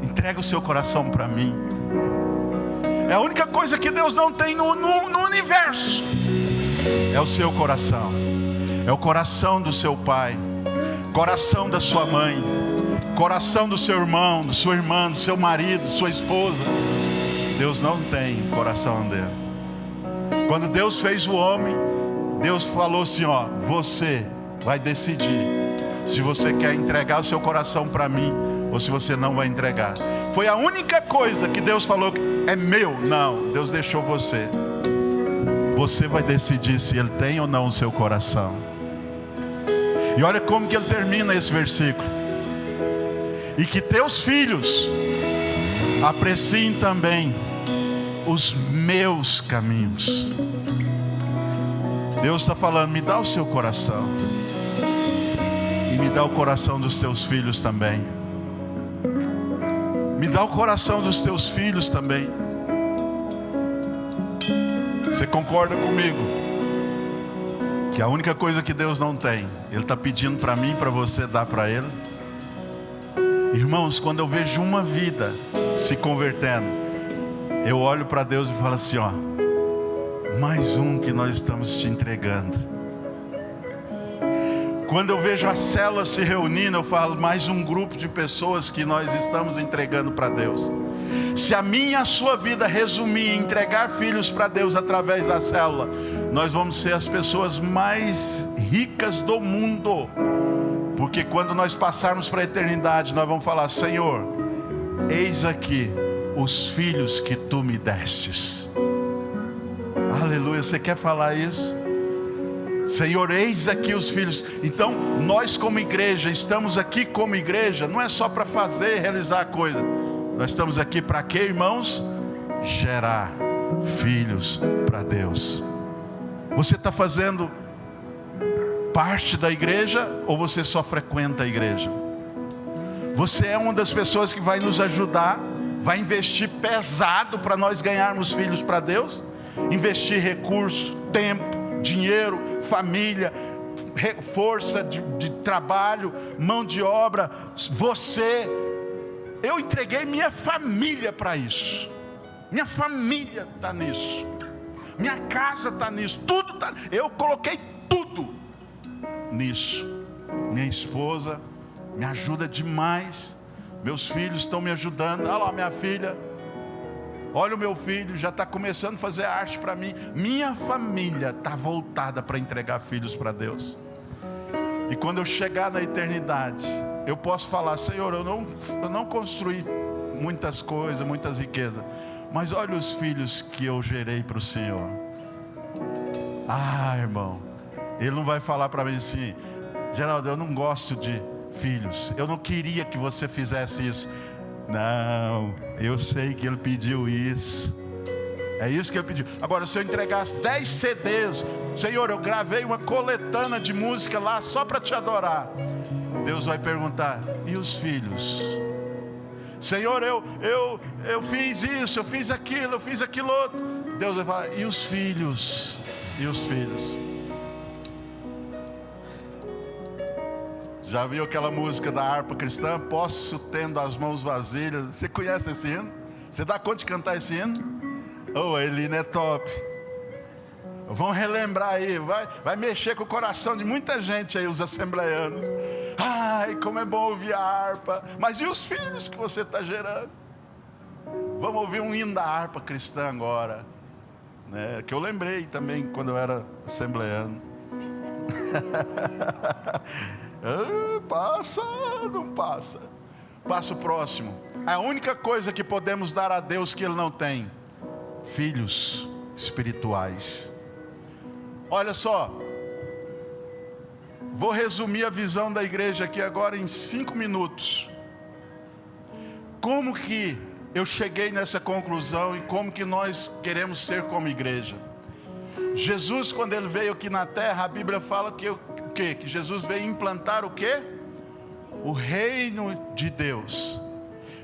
Entrega o seu coração para mim. É a única coisa que Deus não tem no universo. É o seu coração. É o coração do seu pai, coração da sua mãe, coração do seu irmão, da sua irmã, do seu marido, sua esposa. Deus não tem o coração dele. Quando Deus fez o homem, Deus falou assim: ó, você vai decidir se você quer entregar o seu coração para mim ou se você não vai entregar. Foi a única coisa que Deus falou: é meu. Não, Deus deixou você. Você vai decidir se Ele tem ou não o seu coração. E olha como que ele termina esse versículo: e que teus filhos apreciem também os meus caminhos. Deus está falando: me dá o seu coração, e me dá o coração dos teus filhos também. Me dá o coração dos teus filhos também. Você concorda comigo? Que a única coisa que Deus não tem, Ele está pedindo para mim e para você dar para Ele. Irmãos, quando eu vejo uma vida se convertendo, eu olho para Deus e falo assim, ó, mais um que nós estamos te entregando. Quando eu vejo a célula se reunindo, eu falo, mais um grupo de pessoas que nós estamos entregando para Deus. Se a minha e a sua vida resumir em entregar filhos para Deus através da célula, nós vamos ser as pessoas mais ricas do mundo. Porque quando nós passarmos para a eternidade, nós vamos falar, Senhor, eis aqui os filhos que Tu me destes. Aleluia, você quer falar isso? Senhor, eis aqui os filhos. Então, nós como igreja, estamos aqui como igreja, não é só para fazer, realizar a coisa. Nós estamos aqui para quê, irmãos? Gerar filhos para Deus. Você está fazendo parte da igreja ou você só frequenta a igreja? Você é uma das pessoas que vai nos ajudar, vai investir pesado para nós ganharmos filhos para Deus? Investir recurso, tempo, dinheiro, família, força de trabalho, mão de obra. Eu entreguei minha família para isso. Minha família está nisso. Minha casa está nisso. Tudo está. Eu coloquei tudo nisso. Minha esposa me ajuda demais. Meus filhos estão me ajudando. Olha lá minha filha. Olha o meu filho, já está começando a fazer arte para mim. Minha família está voltada para entregar filhos para Deus. E quando eu chegar na eternidade, eu posso falar, Senhor, eu não construí muitas coisas, muitas riquezas, mas olha os filhos que eu gerei para o Senhor. Ah, irmão, Ele não vai falar para mim assim, Geraldo, eu não gosto de filhos, eu não queria que você fizesse isso. Não, eu sei que Ele pediu isso. É isso que Ele pediu. Agora, se eu entregasse 10 CDs, Senhor, eu gravei uma coletânea de música lá só para Te adorar. Deus vai perguntar, e os filhos? Senhor, eu fiz isso, eu fiz aquilo outro. Deus vai falar, e os filhos? E os filhos? Já viu aquela música da harpa cristã? Posso tendo as mãos vazias. Você conhece esse hino? Você dá conta de cantar esse hino? Oh, a Elina é top. Vamos relembrar aí. Vai mexer com o coração de muita gente aí, os assembleanos. Ai, como é bom ouvir a harpa. Mas e os filhos que você está gerando? Vamos ouvir um hino da harpa cristã agora, né? Que eu lembrei também quando eu era assembleano. Passa, não passa. Passa o próximo. A única coisa que podemos dar a Deus que Ele não tem: filhos espirituais. Olha só, vou resumir a visão da igreja aqui agora em 5 minutos. Como que eu cheguei nessa conclusão e como que nós queremos ser como igreja? Jesus, quando Ele veio aqui na terra, a Bíblia fala que Jesus veio implantar o quê? O reino de Deus.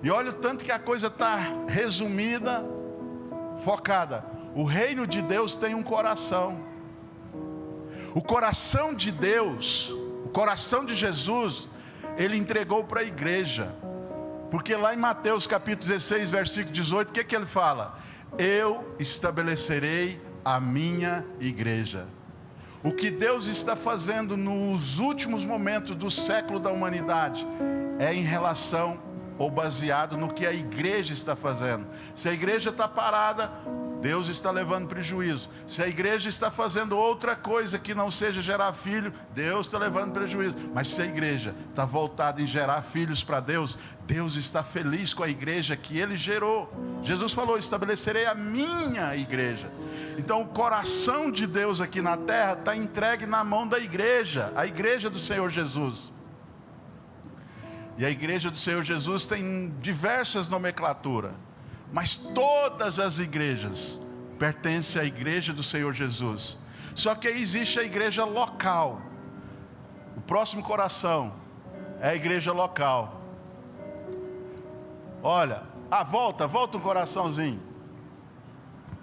E olha o tanto que a coisa está resumida, focada. O reino de Deus tem um coração. O coração de Deus, o coração de Jesus, Ele entregou para a igreja. Porque lá em Mateus capítulo 16, versículo 18, o que Ele fala? Eu estabelecerei a minha igreja. O que Deus está fazendo nos últimos momentos do século da humanidade é em relação ou baseado no que a igreja está fazendo. Se a igreja está parada, Deus está levando prejuízo. Se a igreja está fazendo outra coisa que não seja gerar filho, Deus está levando prejuízo. Mas se a igreja está voltada em gerar filhos para Deus, Deus está feliz com a igreja que Ele gerou. Jesus falou, estabelecerei a minha igreja. Então o coração de Deus aqui na terra está entregue na mão da igreja, a igreja do Senhor Jesus. E a igreja do Senhor Jesus tem diversas nomenclaturas, mas todas as igrejas pertencem à igreja do Senhor Jesus. Só que aí existe a igreja local. O próximo coração é a igreja local. Olha, volta um coraçãozinho.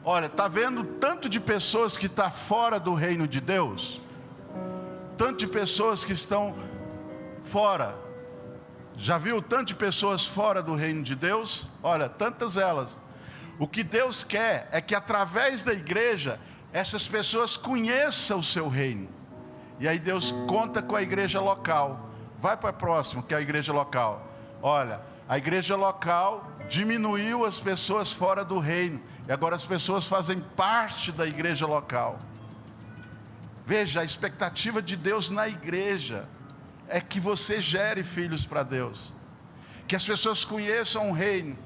Olha, está vendo tanto de pessoas que estão fora do reino de Deus? Tanto de pessoas que estão fora. Já viu tanto de pessoas fora do reino de Deus? Olha, tantas elas. O que Deus quer é que através da igreja, essas pessoas conheçam o seu reino. E aí Deus conta com a igreja local. Vai para o próximo, que é a igreja local. Olha, a igreja local diminuiu as pessoas fora do reino. E agora as pessoas fazem parte da igreja local. Veja, a expectativa de Deus na igreja é que você gere filhos para Deus. Que as pessoas conheçam o reino,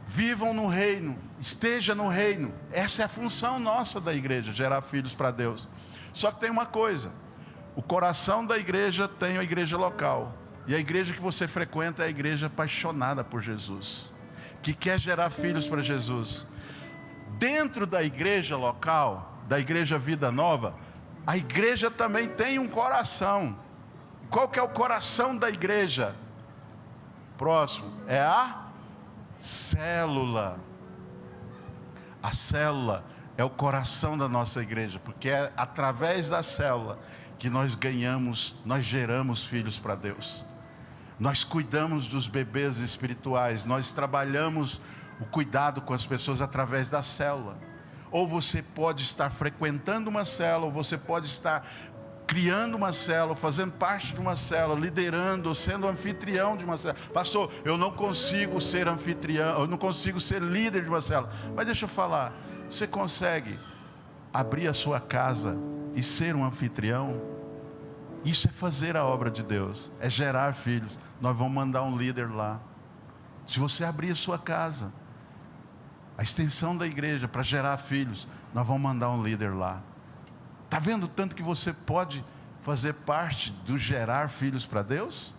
vivam no reino, esteja no reino. Essa é a função nossa da igreja, gerar filhos para Deus. Só que tem uma coisa, o coração da igreja tem a igreja local. E a igreja que você frequenta é a igreja apaixonada por Jesus, que quer gerar filhos para Jesus. Dentro da igreja local, da igreja Vida Nova, a igreja também tem um coração. Qual que é o coração da igreja? Próximo, é a célula. A célula é o coração da nossa igreja, porque é através da célula que nós ganhamos, nós geramos filhos para Deus. Nós cuidamos dos bebês espirituais, nós trabalhamos o cuidado com as pessoas através da célula. Ou você pode estar frequentando uma célula, ou você pode estar criando uma célula, fazendo parte de uma célula, liderando, sendo anfitrião de uma célula. Pastor, eu não consigo ser anfitrião, eu não consigo ser líder de uma célula. Mas deixa eu falar, você consegue abrir a sua casa e ser um anfitrião? Isso é fazer a obra de Deus, é gerar filhos. Nós vamos mandar um líder lá. Se você abrir a sua casa, a extensão da igreja para gerar filhos, nós vamos mandar um líder lá. Está vendo tanto que você pode fazer parte do gerar filhos para Deus?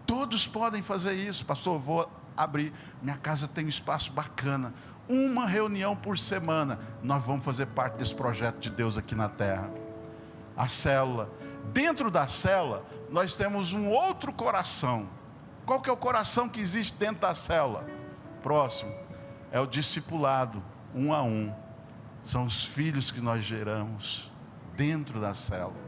Todos podem fazer isso. Pastor, eu vou abrir, minha casa tem um espaço bacana, uma reunião por semana, nós vamos fazer parte desse projeto de Deus aqui na terra. A célula, dentro da célula, nós temos um outro coração. Qual que é o coração que existe dentro da célula? Próximo, é o discipulado, um a um. São os filhos que nós geramos dentro da célula.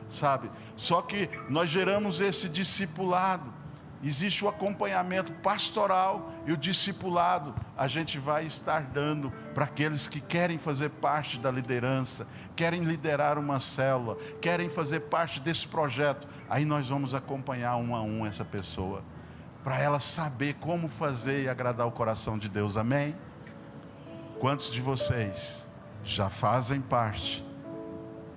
Sabe? Só que nós geramos esse discipulado. Existe o acompanhamento pastoral e o discipulado a gente vai estar dando para aqueles que querem fazer parte da liderança, querem liderar uma célula, querem fazer parte desse projeto. Aí nós vamos acompanhar um a um essa pessoa, para ela saber como fazer e agradar o coração de Deus. Amém? Quantos de vocês já fazem parte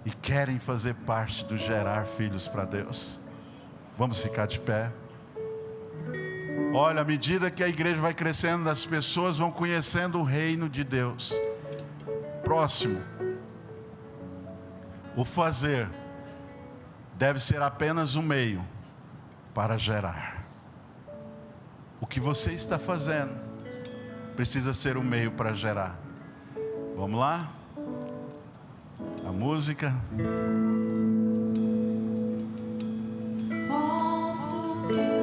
e querem fazer parte do gerar filhos para Deus? Vamos ficar de pé. Olha, à medida que a igreja vai crescendo, as pessoas vão conhecendo o reino de Deus. Próximo, o fazer deve ser apenas um meio para gerar. O que você está fazendo precisa ser um meio para gerar. Vamos lá? A música. Posso ter